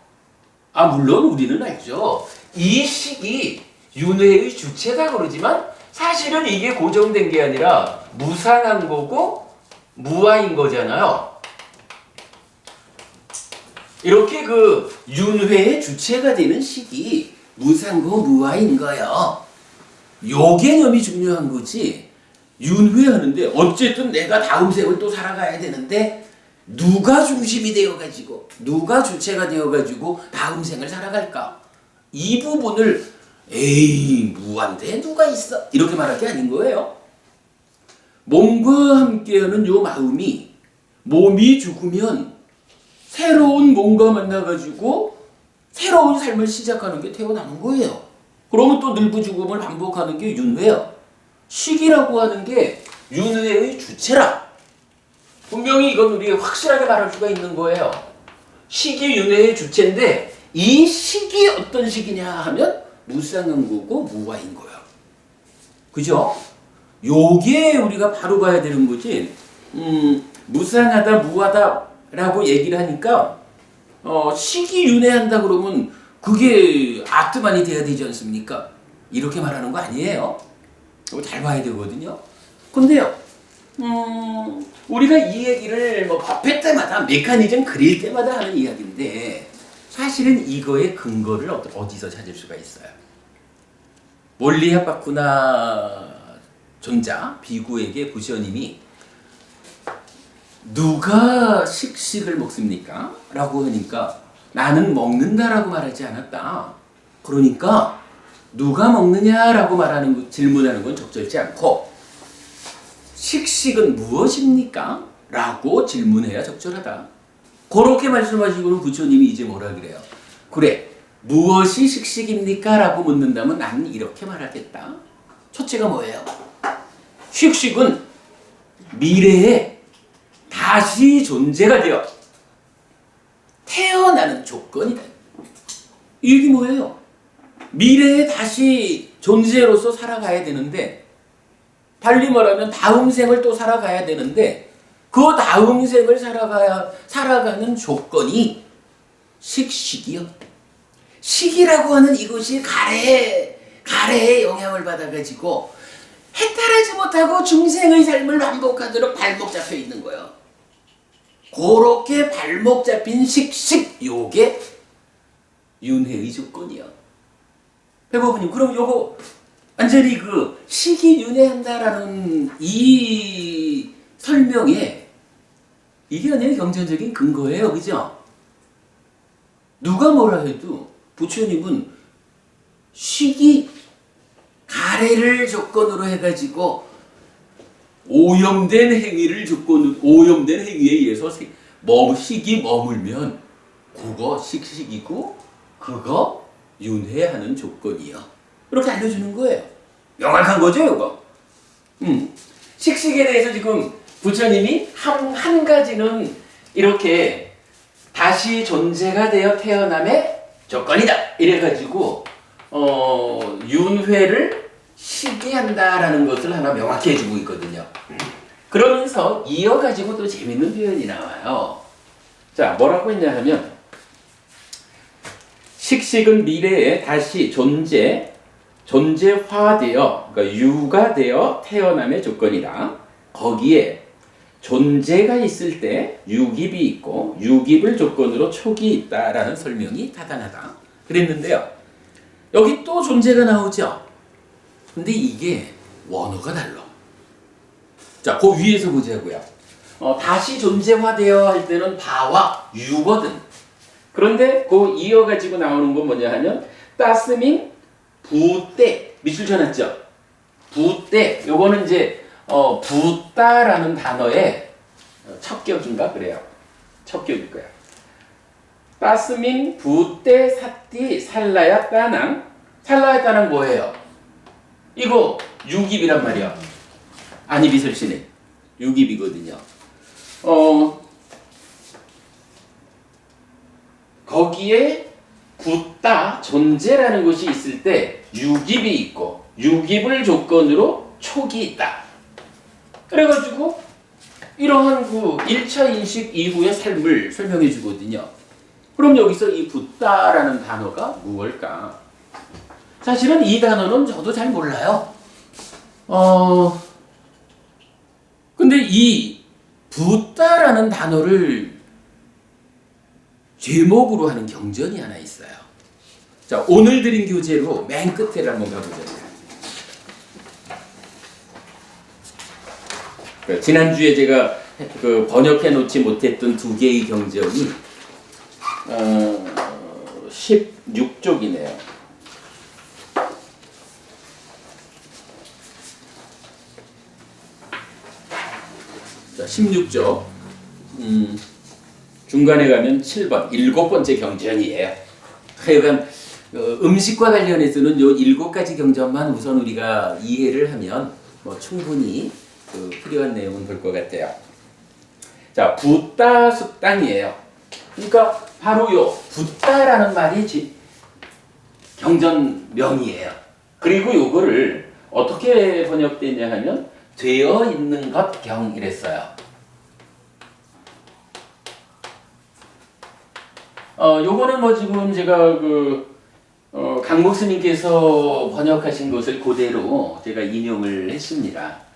물론 우리는 알죠. 이 시기 윤회의 주체다 그러지만 사실은 이게 고정된 게 아니라 무상한 거고 무아인 거잖아요. 이렇게 윤회의 주체가 되는 시기 무상고 무아인 거예요. 요 개념이 중요한 거지. 윤회하는데 어쨌든 내가 다음 생을 또 살아가야 되는데 누가 중심이 되어가지고 누가 주체가 되어가지고 다음 생을 살아갈까? 이 부분을 에이 무한데 누가 있어? 이렇게 말할 게 아닌 거예요. 몸과 함께하는 요 마음이 몸이 죽으면 새로운 몸과 만나가지고 새로운 삶을 시작하는 게 태어나는 거예요. 그러면 또 늙고 죽음을 반복하는 게 윤회야. 시기라고 하는 게 윤회의 주체라. 분명히 이건 우리가 확실하게 말할 수가 있는 거예요. 시기 윤회의 주체인데 이 시기 어떤 시기냐 하면 무상한 거고 무아인 거야. 그죠? 요게 우리가 바로 봐야 되는 거지. 무상하다 무하다라고 얘기를 하니까 시기 윤회한다 그러면 그게 아트만이 돼야 되지 않습니까? 이렇게 말하는 거 아니에요. 이거 잘 봐야 되거든요. 근데요, 우리가 이 얘기를 화폐 때마다 메커니즘 그릴 때마다 하는 이야기인데 사실은 이거의 근거를 어디서 찾을 수가 있어요? 몰리아파쿠나 존자 비구에게 부처님이 누가 식식을 먹습니까? 라고 하니까 나는 먹는다라고 말하지 않았다. 그러니까 누가 먹느냐라고 질문하는 건 적절치 않고 식식은 무엇입니까? 라고 질문해야 적절하다. 그렇게 말씀하시고는 부처님이 이제 뭐라 그래요? 그래, 무엇이 식식입니까? 라고 묻는다면 나는 이렇게 말하겠다. 첫째가 뭐예요? 식식은 미래에 다시 존재가 되어 태어나는 조건이다. 이게 뭐예요? 미래에 다시 존재로서 살아가야 되는데 달리 말하면 다음 생을 또 살아가야 되는데 그 다음 생을 살아가는 조건이 식식이요. 식이라고 하는 이것이 가래의 영향을 받아가지고 해탈하지 못하고 중생의 삶을 반복하도록 발목 잡혀 있는 거예요. 그렇게 발목 잡힌 식식 요게 윤회의 조건이요. 배고프님, 그럼 요거 완전히 식이 윤회한다라는 이 설명에 이게 아니라 경전적인 근거예요. 그죠? 누가 뭐라 해도 부처님은 식이 가래를 조건으로 해가지고 오염된 행위에 의해서 식이 머물면 그거 식식이고 그거 윤회하는 조건이요. 이렇게 알려주는 거예요. 명확한 거죠, 이거. 식식에 대해서 지금 부처님이 한 가지는 이렇게 다시 존재가 되어 태어남의 조건이다. 이래가지고 윤회를 시기한다라는 것을 하나 명확히 해주고 있거든요. 그러면서 이어가지고 또 재밌는 표현이 나와요. 자, 뭐라고 했냐 하면 식식은 미래에 다시 존재화되어, 그러니까 유가 되어 태어남의 조건이다. 거기에 존재가 있을 때 유깁이 있고 유깁을 조건으로 촉이 있다라는 설명이 타당하다. 그랬는데요. 여기 또 존재가 나오죠. 근데 이게 원어가 달라. 자, 그 위에서 보자고요. 다시 존재화되어 할 때는 바와 유거든. 그런데 그 이어가지고 나오는 건 뭐냐 하면 따스밍 부때 밑줄 쳐놨죠. 부때 요거는 이제 부따라는 단어의 첫 격인가 그래요. 첫 격일 거야. 따스밍 부때 사띠 살라야 따낭. 살라야 따낭 뭐예요? 이거 유깁이란 말이야. 아니 비설신의 유깁이거든요. 거기에 굳다 존재라는 것이 있을 때 유깁이 있고 유깁을 조건으로 촉이 있다. 그래가지고 이러한 그 1차 인식 이후의 삶을 설명해 주거든요. 그럼 여기서 이 굳다라는 단어가 무엇일까? 사실은 이 단어는 저도 잘 몰라요. 근데 이 굳다라는 단어를 제목으로 하는 경전이 하나 있어요. 자, 오늘 드린 교재로 맨 끝에를 한번 가보자고요. 지난주에 제가 번역해 놓지 못했던 두 개의 경전이 16쪽이네요. 자, 16쪽. 중간에 가면 7번, 7번째 경전이에요. 하여간 음식과 관련해서는 요 7가지 경전만 우선 우리가 이해를 하면 충분히 필요한 내용은 볼 것 같아요. 자, 붓다 숙당이에요. 그러니까 바로 요 붓다라는 말이 경전명이에요. 그리고 요거를 어떻게 번역되냐 하면 되어 있는 것 경 이랬어요. 요거는 지금 제가 강목 스님께서 번역하신 것을 그대로 제가 인용을 했습니다.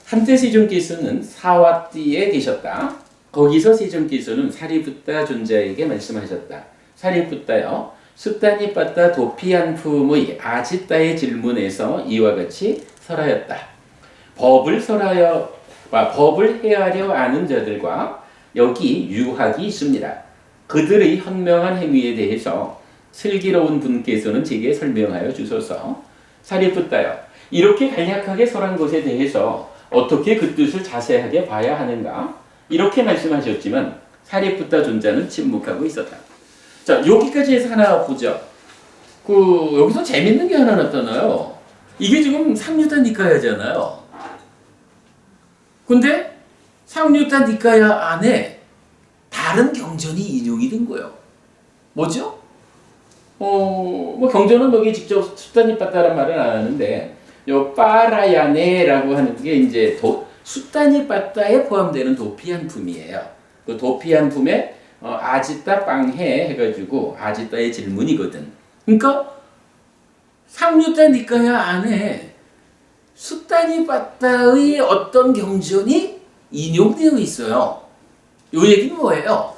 한때 세존께서는 사와띠에 계셨다. 거기서 세존께서는 사리붓다 존자에게 말씀하셨다. 사리붓다여, 숫다니빠따 도피안품의 아지따의 질문에서 이와 같이 설하였다. 법을 헤아려 아는 자들과 여기 유학이 있습니다. 그들의 현명한 행위에 대해서 슬기로운 분께서는 제게 설명하여 주소서. 사리붓다여, 이렇게 간략하게 설한 것에 대해서 어떻게 그 뜻을 자세하게 봐야 하는가? 이렇게 말씀하셨지만 사리붓다 존자는 침묵하고 있었다. 자, 여기까지 해서 하나 보죠. 여기서 재밌는 게 하나 나타나요. 이게 지금 상류타 니카야잖아요. 근데 상류타 니카야 안에 다른 경전이 인용이 된 거예요. 뭐죠? 경전은 여기 직접 수타니빠따란 말은 안 하는데 요 빠라야네라고 하는 게 이제 수타니빠따에 포함되는 도피안품이에요. 그 도피안품에 아지따 빵해 해가지고 아지따의 질문이거든. 그러니까 상류타 니카야 안에 수타니빠따의 어떤 경전이 인용되어 있어요. 요 얘기는 뭐예요?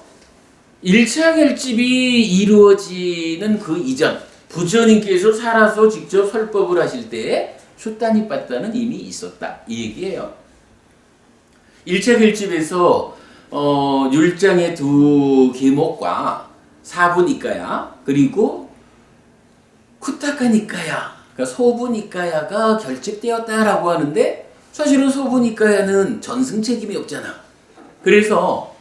1차 결집이 이루어지는 그 이전 부처님께서 살아서 직접 설법을 하실 때에 수타니빠따는 이미 있었다. 이 얘기예요. 1차 결집에서 율장의 두 계목과 사부니까야 그리고 쿠타카니까야 그러니까 소부니까야가 결집되었다라고 하는데 사실은 소부니까야는 전승 책임이 없잖아. 그래서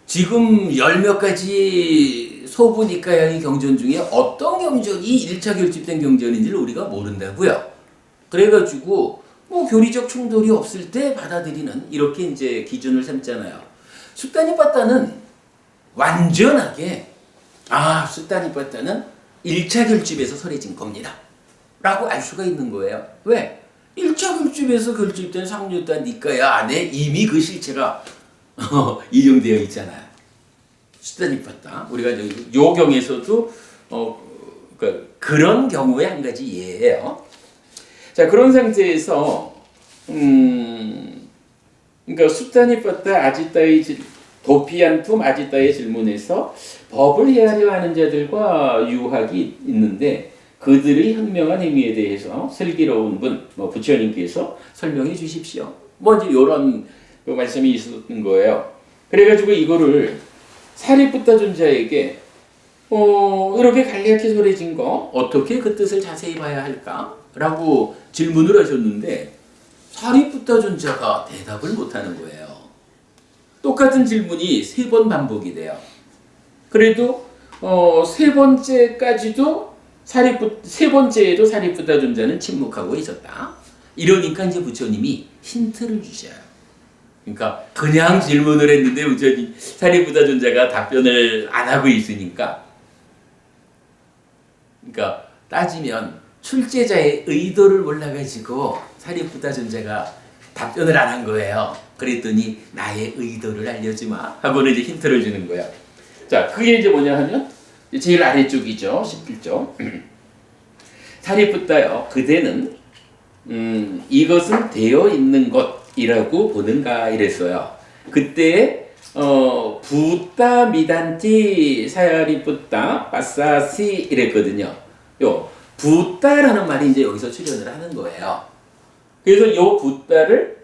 지금 10몇 가지 소부니까야의 경전 중에 어떤 경전이 1차 결집된 경전인지를 우리가 모른다고요. 그래가지고 뭐 교리적 충돌이 없을 때 받아들이는 이렇게 이제 기준을 삼잖아요. 숫다니빠따는 완전하게 숫다니빠따는 1차 결집에서 설해진 겁니다. 라고 알 수가 있는 거예요. 왜? 1차 결집에서 결집된 상류단 니까야 안에 이미 그 실체가 인용되어 있잖아요. 숫다니빠따. 우리가 요 경에서도 그런 경우의 한 가지 예예요. 자, 그런 상태에서 그러니까 숫다니빠따 아지따의 도피안품 아지따의 질문에서 법을 헤아려 하는 자들과 유학이 있는데 그들의 현명한 행위에 대해서 슬기로운 분, 부처님께서 설명해 주십시오. 이제 이런 말씀이 있었던 거예요. 그래가지고 이거를 사리푸타 존자에게 이렇게 간략히 설해진 거 어떻게 그 뜻을 자세히 봐야 할까? 라고 질문을 하셨는데 사리푸타 존자가 대답을 못하는 거예요. 똑같은 질문이 3번 반복이 돼요. 그래도 3번째까지도 세 번째에도 사리푸타 존자는 침묵하고 있었다. 이러니까 이제 부처님이 힌트를 주셔요. 그러니까 그냥 질문을 했는데 부처님 사리푸타 존자가 답변을 안 하고 있으니까, 그러니까 따지면 출제자의 의도를 몰라가지고 사리푸타 존자가 답변을 안 한 거예요. 그랬더니 나의 의도를 알려주마 하고는 이제 힌트를 주는 거야. 자, 그게 이제 뭐냐 하면 제일 아래쪽이죠. 11쪽. 사리푸타여, 그대는 이것은 되어 있는 것이라고 보는가 이랬어요. 그때 부따 미단티 사리푸타 빠사시 이랬거든요. 요 부따라는 말이 이제 여기서 출연을 하는 거예요. 그래서 요 부따를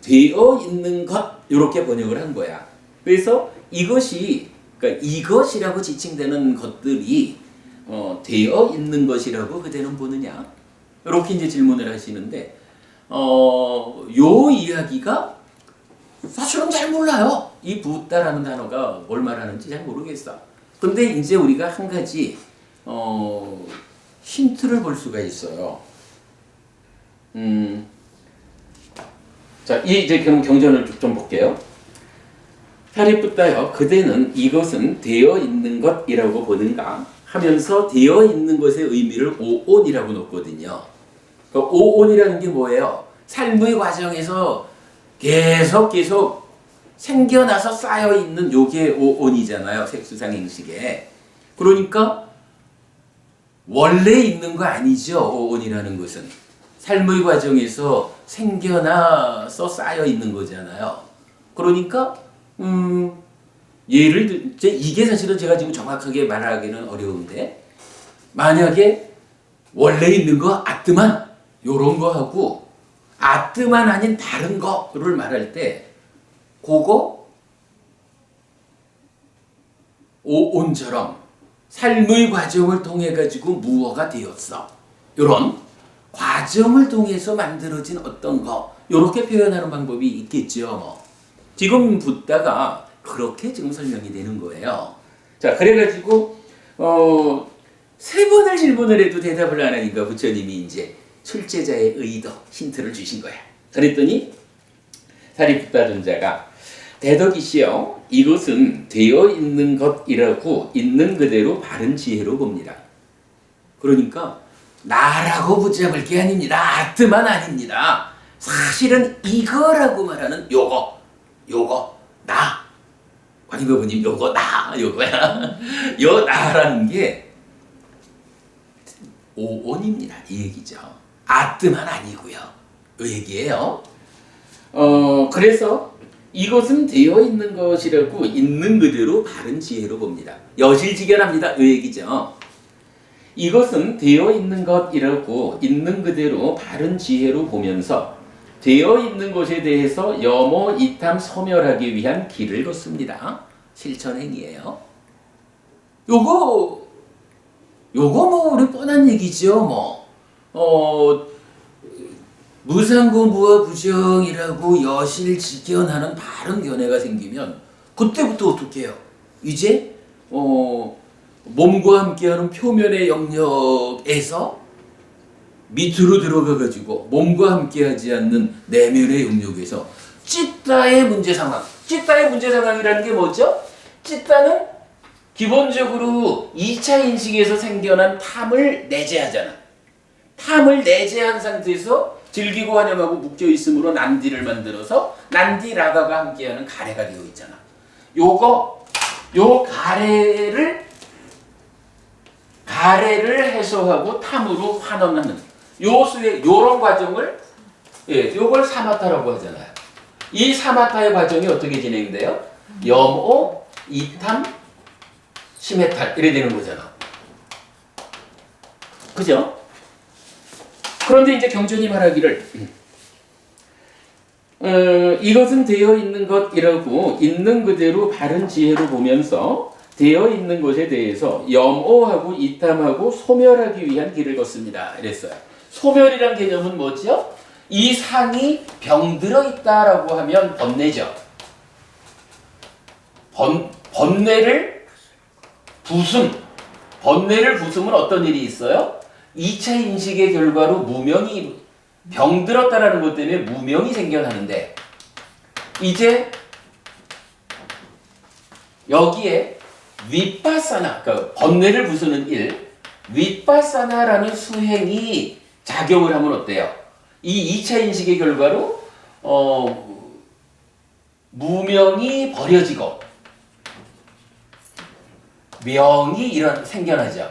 되어 있는 것 이렇게 번역을 한 거야. 그래서 그러니까 이것이라고 지칭되는 것들이 되어 있는 것이라고 그대는 보느냐? 이렇게 이제 질문을 하시는데 요 이야기가 사실은 잘 몰라요. 이 부따라는 단어가 뭘 말하는지 잘 모르겠어. 근데 이제 우리가 한 가지 힌트를 볼 수가 있어요. 자, 이제 경전을 좀 볼게요. 사리푸타여, 그대는 이것은 되어 있는 것이라고 보는가? 하면서 되어 있는 것의 의미를 오온이라고 놓거든요. 그러니까 오온이라는 게 뭐예요? 삶의 과정에서 계속 생겨나서 쌓여 있는 요게 오온이잖아요. 색수상 행식에. 그러니까 원래 있는 거 아니죠. 오온이라는 것은 삶의 과정에서 생겨나서 쌓여 있는 거잖아요. 그러니까 예를 들어 이게 사실은 제가 지금 정확하게 말하기는 어려운데, 만약에 원래 있는 거 아뜨만 요런 거 하고 아뜨만 아닌 다른 거를 말할 때 그거 오온처럼 삶의 과정을 통해 가지고 무어가 되었어. 요런 과정을 통해서 만들어진 어떤 거, 요렇게 표현하는 방법이 있겠죠. 지금 붓다가 그렇게 지금 설명이 되는 거예요. 자, 그래가지고 3번을 질문을 해도 대답을 안 하니까 부처님이 이제 출제자의 의도, 힌트를 주신 거야. 그랬더니 사리푸타 존자가 대덕이시여, 이것은 되어 있는 것이라고 있는 그대로 바른 지혜로 봅니다. 그러니까 나라고 붙잡을 게 아닙니다. 아트만 아닙니다. 사실은 이거라고 말하는 요거 나 관임법부님 요거야. 요 나라는 게 오온입니다. 이 얘기죠. 아뜨만 아니고요. 요 얘기예요. 그래서 이것은 되어 있는 것이라고 있는 그대로 바른 지혜로 봅니다. 여실직연합니다. 요 얘기죠. 이것은 되어 있는 것이라고 있는 그대로 바른 지혜로 보면서 되어 있는 것에 대해서 염오 이탐 소멸하기 위한 길을 걷습니다. 실천행위예요. 요거 우리 뻔한 얘기죠. 무상고 무아 부정이라고 여실직연하는 바른 견해가 생기면 그때부터 어떻게 해요? 이제 몸과 함께하는 표면의 영역에서 밑으로 들어가가지고 몸과 함께하지 않는 내면의 영역에서 찌따의 문제 상황. 찌따의 문제 상황이라는 게 뭐죠? 찌따는 기본적으로 2차 인식에서 생겨난 탐을 내재하잖아. 탐을 내재한 상태에서 즐기고 환영하고 묶여 있으므로 난디를 만들어서 난디 라가가 함께하는 가래가 되어 있잖아. 요 가래를 해소하고 탐으로 환원하는 요런 과정을 요걸 사마타라고 하잖아요. 이 사마타의 과정이 어떻게 진행돼요? 염오, 이탐, 심해탈 이래 되는 거잖아. 그죠? 그런데 이제 경전이 말하기를 이것은 되어 있는 것이라고 있는 그대로 바른 지혜로 보면서 되어 있는 것에 대해서 염오하고 이탐하고 소멸하기 위한 길을 걷습니다. 이랬어요. 소멸이란 개념은 뭐죠? 이 상이 병들어 있다라고 하면 번뇌죠. 번뇌를 부수면 어떤 일이 있어요? 2차 인식의 결과로 무명이 병들었다라는 것 때문에 무명이 생겨나는데 이제 여기에 윗바사나, 그러니까 번뇌를 부수는 일, 윗바사나라는 수행이 작용을 하면 어때요? 이 2차 인식의 결과로 무명이 버려지고 명이 생겨나죠.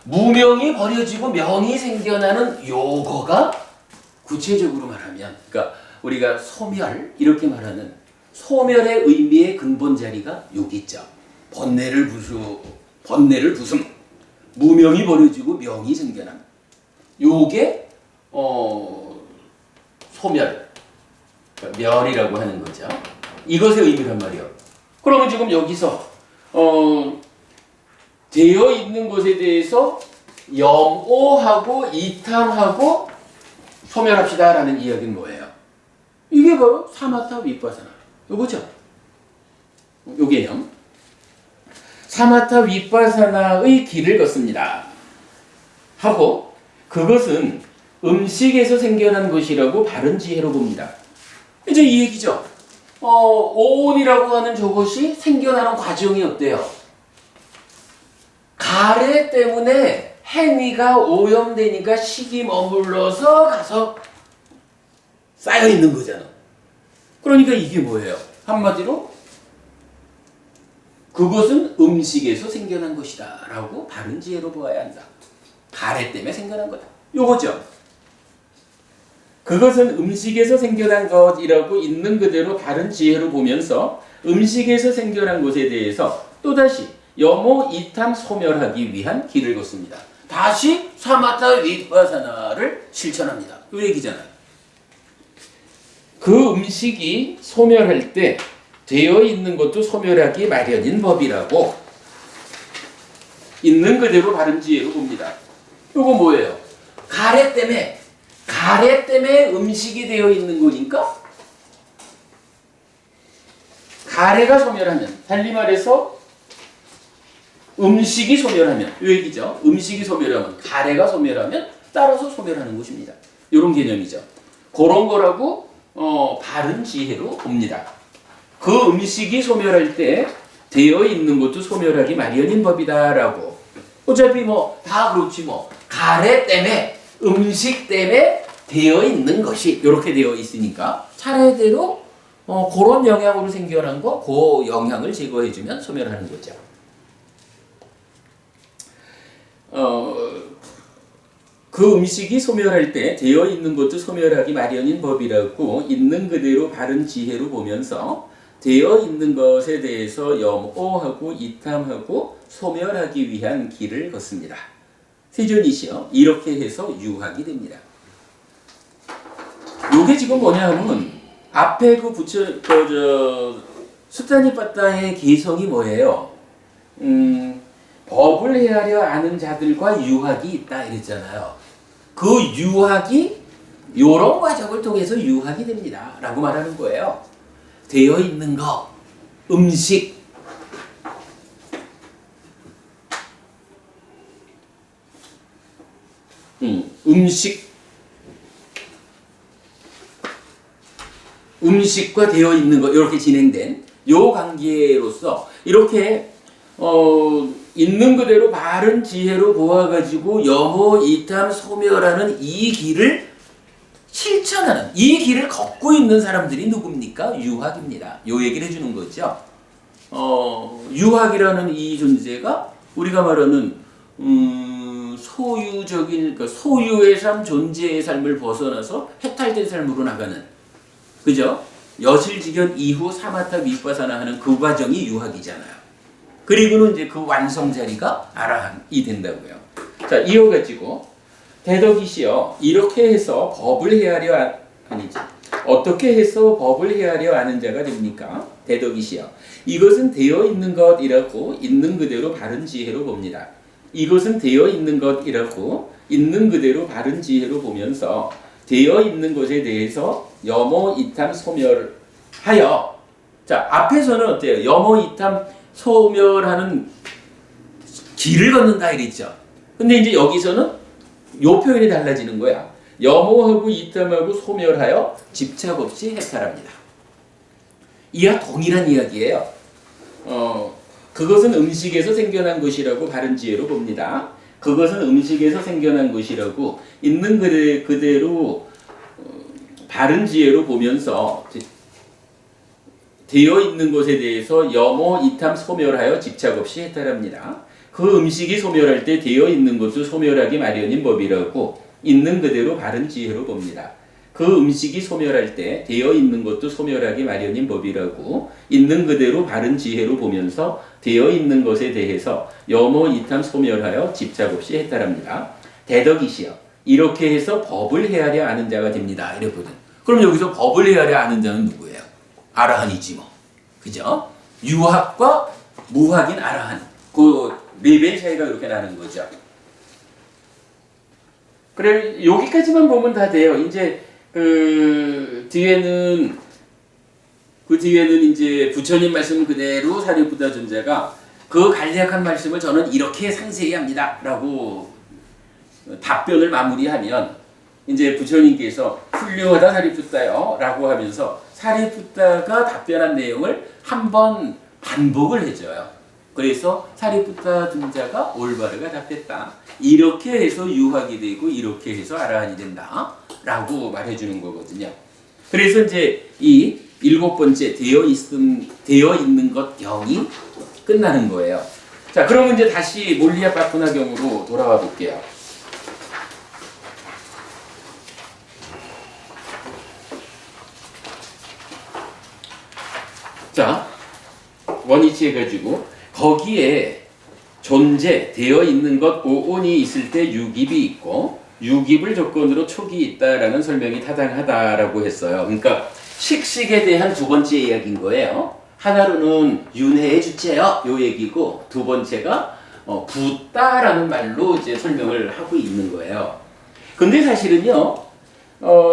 무명이 버려지고 명이 생겨나는 요거가 구체적으로 말하면, 그러니까 우리가 소멸 이렇게 말하는 소멸의 의미의 근본 자리가 여기 있죠. 번뇌를 부숨, 무명이 버려지고 명이 생겨남. 요게 소멸, 그러니까 멸이라고 하는 거죠. 이것의 의미란 말이에요. 그러면 지금 여기서 되어 있는 것에 대해서 염오하고 이탐하고 소멸합시다라는 이야기는 뭐예요? 이게 바로 사마타 윗바사나 요거죠. 요게요. 사마타 윗바사나의 길을 걷습니다. 하고 그것은 음식에서 생겨난 것이라고 바른 지혜로 봅니다. 이제 이 얘기죠. 오온이라고 하는 저것이 생겨나는 과정이 어때요? 가래 때문에 행위가 오염되니까 식이 머물러서 가서 쌓여 있는 거잖아. 그러니까 이게 뭐예요? 한마디로 그것은 음식에서 생겨난 것이다 라고 바른 지혜로 보아야 한다. 가래 때문에 생겨난 거다. 요거죠. 그것은 음식에서 생겨난 것이라고 있는 그대로 바른 지혜로 보면서 음식에서 생겨난 것에 대해서 또다시 염오 이탐 소멸하기 위한 길을 걷습니다. 다시 사마타 윗바사나를 실천합니다. 이 얘기잖아요. 그 음식이 소멸할 때 되어 있는 것도 소멸하기 마련인 법이라고 있는 그대로 바른 지혜로 봅니다. 이거 뭐예요? 가래 때문에 음식이 되어 있는 거니까 가래가 소멸하면, 달리 말해서 음식이 소멸하면, 이 얘기죠. 음식이 소멸하면, 가래가 소멸하면 따라서 소멸하는 것입니다. 이런 개념이죠. 그런 거라고 바른 지혜로 봅니다. 그 음식이 소멸할 때 되어 있는 것도 소멸하기 마련인 법이다라고. 어차피 다 그렇지 가래 때문에, 음식 때문에 되어 있는 것이 이렇게 되어 있으니까 차례대로 그런 영향으로 생겨난 거, 그 영향을 제거해주면 소멸하는 거죠. 그 음식이 소멸할 때 되어 있는 것도 소멸하기 마련인 법이라고 있는 그대로 바른 지혜로 보면서 되어 있는 것에 대해서 염오하고 이탐하고 소멸하기 위한 길을 걷습니다. 세존이시여 이렇게 해서 유학이 됩니다. 요게 지금 뭐냐 하면 앞에 수타니빠따의 개성이 뭐예요? 법을 헤아려 아는 자들과 유학이 있다 이랬잖아요. 그 유학이 요런 과정을 통해서 유학이 됩니다 라고 말하는 거예요. 되어 있는 거, 음식, 음식과 되어 있는 것 이렇게 진행된 요 관계로서 이렇게 있는 그대로 바른 지혜로 보아가지고 염호 이탐 소멸하는 이 길을 실천하는 이 길을 걷고 있는 사람들이 누굽니까? 유학입니다. 요 얘기를 해주는 거죠. 유학이라는 이 존재가 우리가 말하는 소유적인 그러니까 소유의 삶, 존재의 삶을 벗어나서 해탈된 삶으로 나가는 그죠? 여실직연 이후 사마타 윗바사나 하는 그 과정이 유학이잖아요. 그리고는 이제 그 완성 자리가 아라한이 된다고요. 자, 이어가지고 대덕이시여 이렇게 해서 법을 헤아려 아니지 어떻게 해서 법을 헤아려 아는 자가 됩니까? 대덕이시여 이것은 되어 있는 것이라고 있는 그대로 바른 지혜로 봅니다. 이것은 되어 있는 것이라고 있는 그대로 바른 지혜로 보면서 되어 있는 것에 대해서 염호 이탐 소멸하여 자 앞에서는 어때요? 염호 이탐 소멸하는 길을 걷는다 이랬죠. 근데 이제 여기서는 요 표현이 달라지는 거야. 염호하고 이탐하고 소멸하여 집착 없이 해탈합니다. 이와 동일한 이야기예요. 그것은 음식에서 생겨난 것이라고 바른 지혜로 봅니다. 그것은 음식에서 생겨난 것이라고 있는 그대로 바른 지혜로 보면서 되어 있는 것에 대해서 염호 이탐 소멸하여 집착 없이 해탈합니다. 그 음식이 소멸할 때 되어 있는 것도 소멸하기 마련인 법이라고 있는 그대로 바른 지혜로 봅니다. 그 음식이 소멸할 때 되어 있는 것도 소멸하기 마련인 법이라고 있는 그대로 바른 지혜로 보면서 되어 있는 것에 대해서 염호 이탐 소멸하여 집착 없이 해탈합니다. 대덕이시여 이렇게 해서 법을 헤아려 아는 자가 됩니다. 이랬거든. 그럼 여기서 법을 헤아려 아는 자는 누구예요? 아라한이지 뭐. 그죠? 유학과 무학인 아라한. 그 레벨 차이가 이렇게 나는 거죠. 그래 여기까지만 보면 다 돼요. 이제 그 뒤에는 이제 부처님 말씀 그대로 사리부타 존재가 그 간략한 말씀을 저는 이렇게 상세히 합니다라고 답변을 마무리하면 이제 부처님께서 훌륭하다 사리부타요라고 하면서 사리부타가 답변한 내용을 한번 반복을 해줘요. 그래서 사리부타 존자가 올바르게 답했다. 이렇게 해서 유학이 되고 이렇게 해서 아라한이 된다. 라고 말해주는 거거든요. 그래서 이제 이 7번째 되어 있는 것 경이 끝나는 거예요. 자, 그러면 이제 다시 몰리아 파푸나경으로 돌아와 볼게요. 자, 원위치 해가지고 거기에 존재되어 있는 것 오온이 있을 때 유깁이 있고 유깁을 조건으로 촉이 있다라는 설명이 타당하다라고 했어요. 그러니까 식식에 대한 두 번째 이야기인 거예요. 하나로는 윤회의 주체요 요 얘기고 두 번째가 붓다라는 말로 이제 설명을 하고 있는 거예요. 근데 사실은요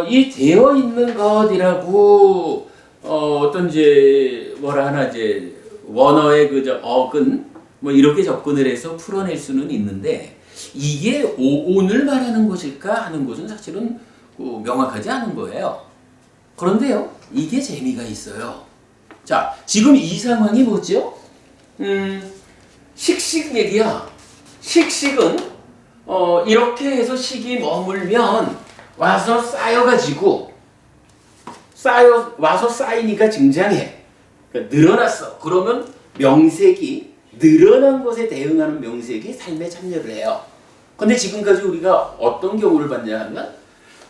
이 되어 있는 것이라고 어떤 이제 뭐라 하나 이제 원어의 그저 어근 뭐 이렇게 접근을 해서 풀어낼 수는 있는데 이게 오온을 말하는 것일까 하는 것은 사실은 명확하지 않은 거예요. 그런데요 이게 재미가 있어요. 자 지금 이 상황이 뭐죠? 식식 얘기야. 식식은 이렇게 해서 식이 머물면 와서 쌓여가지고 와서 쌓이니까 증장해. 그러니까 늘어났어. 그러면 명색이 늘어난 것에 대응하는 명색이 삶에 참여를 해요. 근데 지금까지 우리가 어떤 경우를 봤냐 하면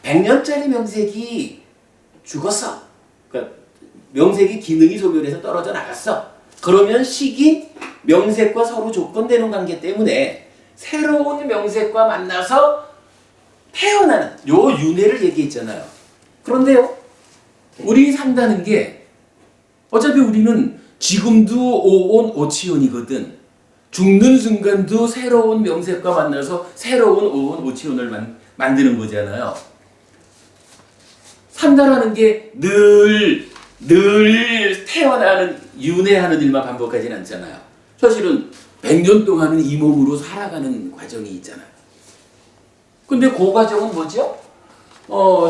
100년짜리 명색이 죽었어. 그러니까 명색이 기능이 소멸해서 떨어져 나갔어. 그러면 식이 명색과 서로 조건되는 관계 때문에 새로운 명색과 만나서 태어나는 요 윤회를 얘기했잖아요. 그런데요 우리 산다는 게 어차피 우리는 지금도 오온 오치온이거든. 죽는 순간도 새로운 명색과 만나서 새로운 오온 오치온을 만드는 거잖아요. 산다라는 게 늘 태어나는 윤회하는 일만 반복하진 않잖아요. 사실은 100년 동안은 이 몸으로 살아가는 과정이 있잖아요. 근데 그 과정은 뭐죠?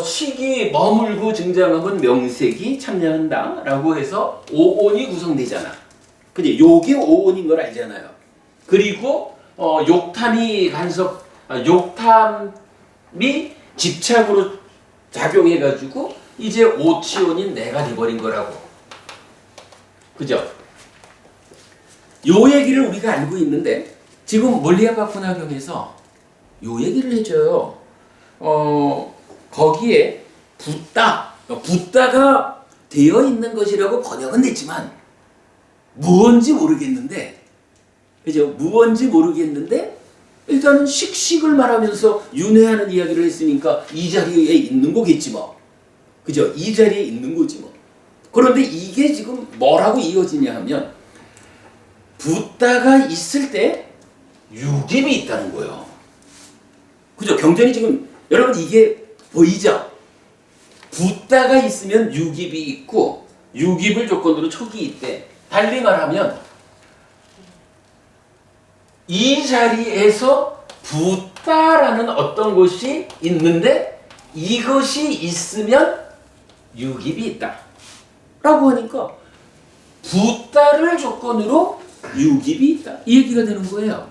식이 머물고 증장하면 명색이 참여한다 라고 해서 오온이 구성되잖아. 그지? 요게 오온인 걸 알잖아요. 그리고 욕탐이 욕탐이 집착으로 작용해가지고 이제 오치온인 내가 돼버린 거라고. 그죠? 요 얘기를 우리가 알고 있는데 지금 물리학학분학경에서 요 얘기를 해줘요. 거기에 붓다가 되어 있는 것이라고 번역은 됐지만 무언지 모르겠는데, 그죠? 무언지 모르겠는데 일단은 식식을 말하면서 윤회하는 이야기를 했으니까 이 자리에 있는 거겠지 뭐. 그죠? 이 자리에 있는 거지 뭐. 그런데 이게 지금 뭐라고 이어지냐 하면 붓다가 있을 때 유깁이 있다는 거예요. 그죠? 경전이 지금 여러분 이게 보이죠? 붓다가 있으면 유깁이 있고 유깁을 조건으로 촉이 있대. 달리 말하면 이 자리에서 붓다라는 어떤 것이 있는데 이것이 있으면 유깁이 있다 라고 하니까 붓다를 조건으로 유깁이 있다 이 얘기가 되는 거예요.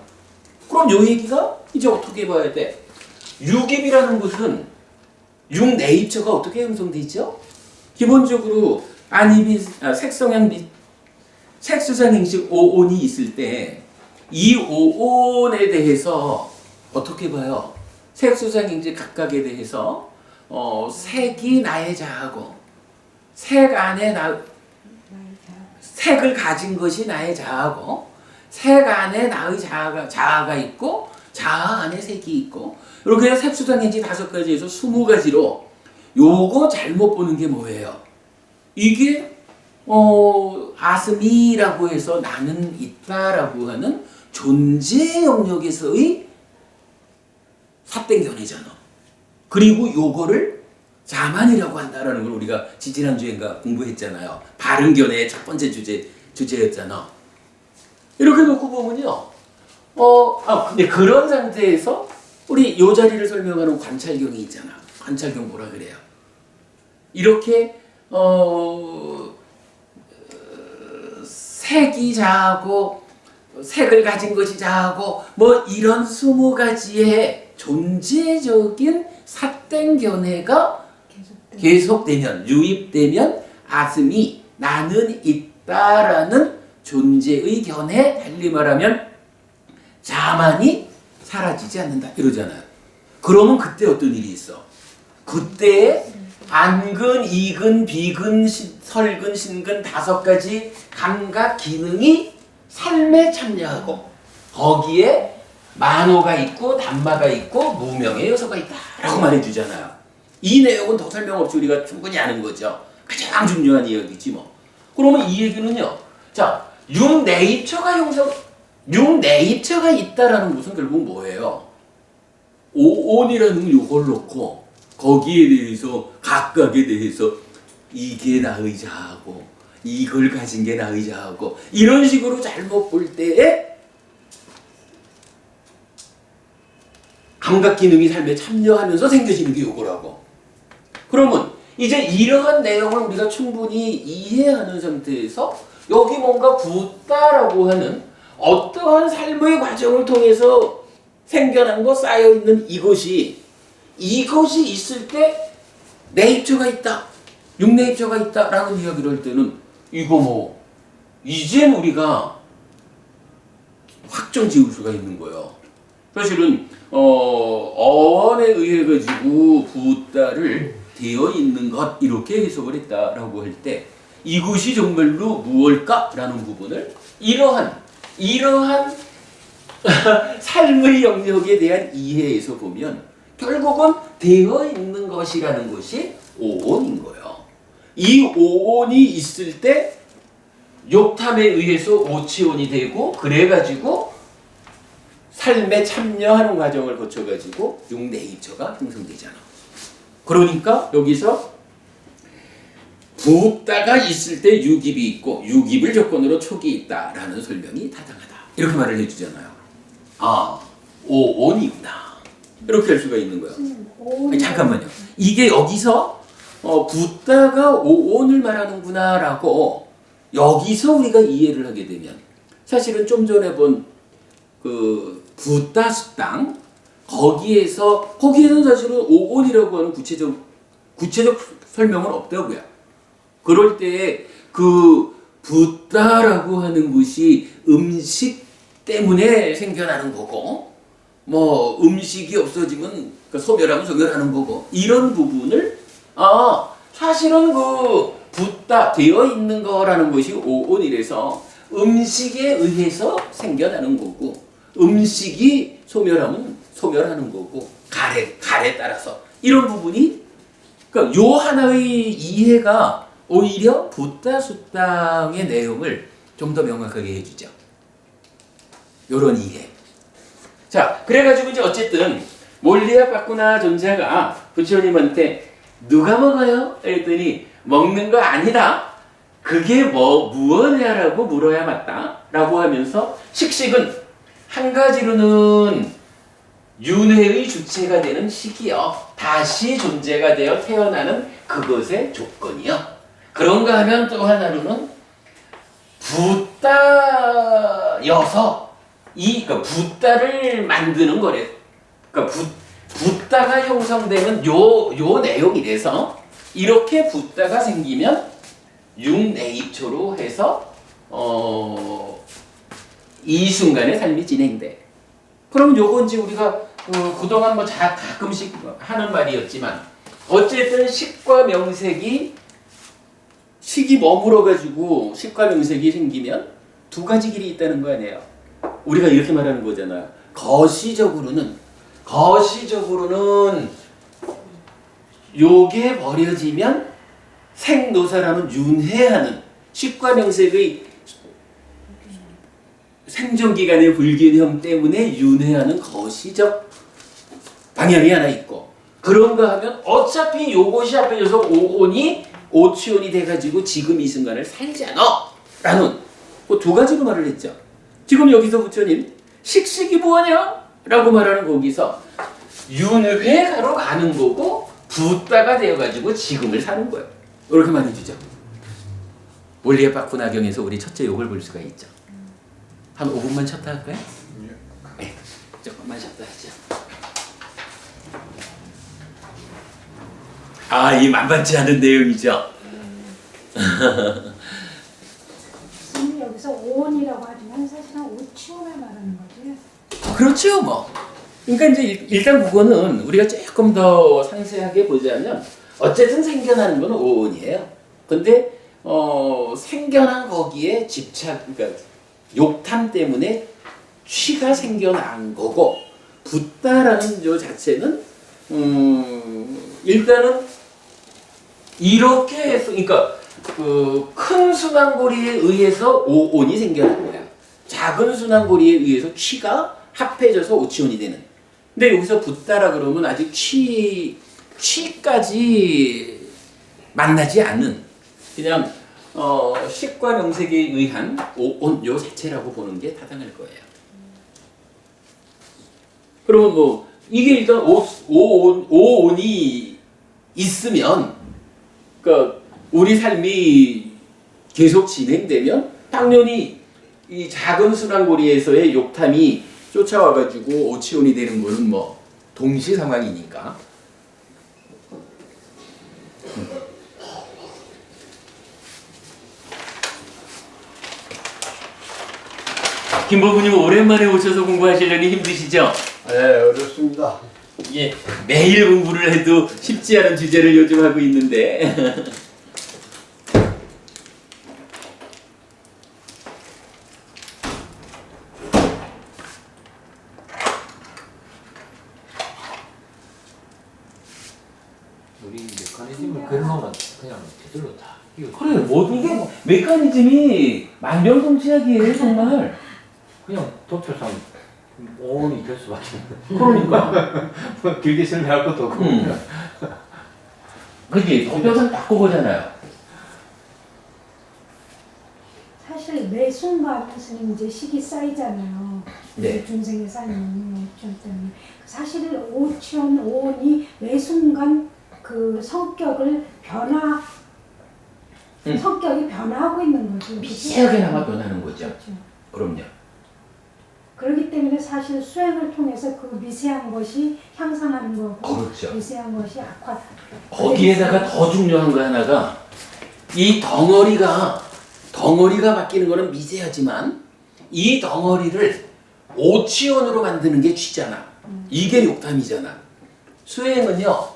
그럼 요 얘기가 이제 어떻게 봐야 돼? 유깁이라는 것은 육내입처가 어떻게 형성되죠? 기본적으로 색수상행식 오온이 있을 때 이 오온에 대해서 어떻게 봐요? 색수상행식 각각에 대해서 색이 나의 자아고 색 안에 색을 가진 것이 나의 자아고 색 안에 나의 자아가 있고 자아 안에 색이 있고 이렇게 해서 색수상행식 5가지에서 20가지로 요거 잘못 보는 게 뭐예요? 이게 아스미라고 해서 나는 있다라고 하는 존재 영역에서의 삿땡견이잖아. 그리고 요거를 자만이라고 한다라는 걸 우리가 지지난주엔가 공부했잖아요. 바른견의 첫 번째 주제였잖아. 이렇게 놓고 보면요. 근데 그런 상태에서 우리 요 자리를 설명하는 관찰경이 있잖아. 관찰경 뭐라 그래요? 이렇게 색이 자하고 색을 가진 것이 자하고 뭐 이런 20가지의 존재적인 삿땡견해가 계속되면 유입되면 아스미 나는 있다라는 존재의 견해 달리 말하면 자만이 사라지지 않는다 이러잖아요. 그러면 그때 어떤 일이 있어? 그때 안근, 이근, 비근, 설근, 신근 5가지 감각 기능이 삶에 참여하고 거기에 만호가 있고 단마가 있고 무명의 요소가 있다라고 말해주잖아요. 이 내용은 더 설명 없이 우리가 충분히 아는 거죠. 가장 중요한 이야기지 뭐. 그러면 이 얘기는요. 자, 육내입처가 있다라는 것은 결국 뭐예요? 오온이라는 요걸 놓고 거기에 대해서 각각에 대해서 이게 나의 자아고 이걸 가진 게 나의 자아고 이런 식으로 잘못 볼 때에 감각 기능이 삶에 참여하면서 생겨지는 게 요거라고. 그러면 이제 이러한 내용을 우리가 충분히 이해하는 상태에서 여기 뭔가 붓다라고 하는 어떠한 삶의 과정을 통해서 생겨난 거 쌓여있는 이것이 있을 때 내 입처가 있다. 육내 입처가 있다라는 이야기를 할 때는 이거 뭐 이젠 우리가 확정 지을 수가 있는 거예요. 사실은 어원에 의해 가지고 붓다를 되어 있는 것 이렇게 해석을 했다라고 할 때 이것이 정말로 무엇일까라는 부분을 이러한 삶의 영역에 대한 이해에서 보면 결국은 되어 있는 것이라는 것이 오온인 거예요. 이 오온이 있을 때 욕탐에 의해서 오치온이 되고 그래가지고 삶에 참여하는 과정을 거쳐가지고 육내입처가 형성되잖아. 그러니까 여기서 붓다가 있을 때 유깁이 있고 유깁을 조건으로 촉이 있다라는 설명이 타당하다. 이렇게 말을 해주잖아요. 아, 오온이구나. 이렇게 할 수가 있는 거예요. 오. 아니, 잠깐만요. 이게 여기서 붓다가 오온을 말하는구나라고 여기서 우리가 이해를 하게 되면 사실은 좀 전에 본 그 붓다 숙당 거기에서는 사실은 오온이라고 하는 구체적 설명은 없다고요. 그럴 때 그 붓다라고 하는 것이 음식 때문에 생겨나는 거고, 뭐 음식이 없어지면 소멸하면 소멸하는 거고, 이런 부분을 사실은 그 붓다 되어 있는 거라는 것이 오온이라서 음식에 의해서 생겨나는 거고, 음식이 소멸하면 소멸하는 거고, 갈에 따라서 이런 부분이, 그러니까 요 하나의 이해가 오히려 붓다 숙당의 내용을 좀 더 명확하게 해주죠. 요런 이해. 자, 그래가지고 이제 어쨌든 몰리아 바꾸나 존자가 부처님한테 누가 먹어요? 했더니 먹는 거 아니다. 그게 무엇이냐라고 물어야 맞다라고 하면서 식식은 한 가지로는 윤회의 주체가 되는 식이요, 다시 존재가 되어 태어나는 그것의 조건이요. 그런가 하면 또 하나로는 붓다여서 그러니까 붓다를 만드는 거래. 그러니까 붓다가 형성되는 요 내용이래서 이렇게 붓다가 생기면 육내입초로 해서 이 순간의 삶이 진행돼. 그럼 요건지 우리가 그동안 뭐 가끔씩 하는 말이었지만 어쨌든 식과 명색이 식이 머물어가지고 식과 명색이 생기면 두 가지 길이 있다는 거 아니에요. 우리가 이렇게 말하는 거잖아요. 거시적으로는 요게 버려지면 생노사라는 윤회하는 식과 명색의 생존기간의 불균형 때문에 윤회하는 거시적 방향이 하나 있고, 그런가 하면 어차피 요것이 합해져서 오치온이 돼가지고 지금 이 순간을 살잖아 라는 그 두 가지로 말을 했죠. 지금 여기서 부처님 식식이 뭐냐? 라고 말하는 거기서 윤회가로 가는 거고 붓다가 되어가지고 지금을 사는 거예요. 이렇게 말해주죠. 몰리아 바쿠나경에서 우리 첫째 욕을 볼 수가 있죠. 한 5분만 쉬었다 할까요? 네, 조금만 쉬었다 하죠. 이 만만치 않은 내용이죠. 여기서 오온이라고 하지만 사실은 오치온을 말하는 거지. 그렇죠, 뭐. 그러니까 이제 일단 그거는 우리가 조금 더 상세하게 보자면 어쨌든 생겨나는 건 오온이에요. 근데 생겨난 거기에 그러니까 욕탐 때문에 취가 생겨난 거고, 붓다라는 요 자체는 일단은 이렇게 해서, 그러니까 그 큰 순환고리에 의해서 오온이 생겨난 거야. 작은 순환고리에 의해서 취가 합해져서 오치온이 되는. 근데 여기서 붓다라 그러면 아직 취까지 만나지 않는, 그냥 식과 명색에 의한 오온 요 자체라고 보는 게 타당할 거예요. 그러면 뭐 이게 일단 오온이 있으면, 그러니까 우리 삶이 계속 진행되면 당연히 이 작은 순환고리에서의 욕탐이 쫓아와가지고 오치온이 되는 거는 뭐 동시 상황이니까. 김보부님 오랜만에 오셔서 공부하시려니 힘드시죠? 네, 어렵습니다. 예, 매일 공부를 해도 쉽지 않은 주제를 요즘 하고 있는데 우리 메커니즘을 그려놓으면 그냥 제대로 다 이거 그래, 모든 게 메커니즘이 만병통치약이에요, 정말. 그냥 도표상 오온이 될 수밖에 없는. 그러니까. 길게 설명할 것도 없고. 그지? 도표상 딱 그거잖아요. 사실 사실 매 순간 스님 이제 식이 쌓이잖아요. 네. 중생의 삶이 오천 때문에 사실 오천 오온이 매 순간 그 성격을 성격이 변화하고 있는 거죠. 미세하게나마 변하는 거죠. 그렇죠. 그럼요. 그렇기 때문에 사실 수행을 통해서 그 미세한 것이 향상하는 거고 그렇죠. 미세한 것이 악화. 거기에다가 더 중요한 거 하나가 이 덩어리가 바뀌는 거는 미세하지만 이 덩어리를 오치원으로 만드는 게 취잖아. 이게 욕탐이잖아. 수행은요.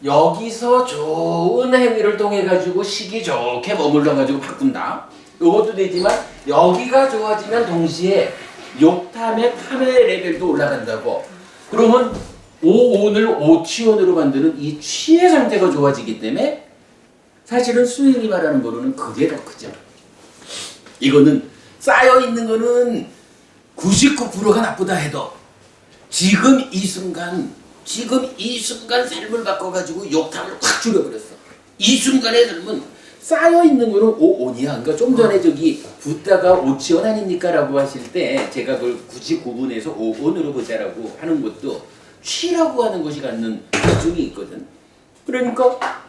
여기서 좋은 행위를 통해 가지고 식이 좋게 머물러 가지고 바꾼다. 이것도 되지만 여기가 좋아지면 동시에 욕탐의 탐의 레벨도 올라간다고. 그러면 오온을 오치원으로 만드는 이 취의 상태가 좋아지기 때문에 사실은 수행이 말하는 거로는 그게 더 크죠. 이거는 쌓여 있는 거는 99%가 나쁘다 해도 지금 이 순간 삶을 바꿔가지고 욕탐을 확 줄여버렸어. 이 순간의 삶은 쌓여 있는 거는 오온이야. 그러니까 좀 전에 저기 붓다가 오치원 아닙니까? 라고 하실 때 제가 그걸 굳이 구분해서 오온으로 보자라고 하는 것도 취라고 하는 것이 갖는 기준이 있거든. 그러니까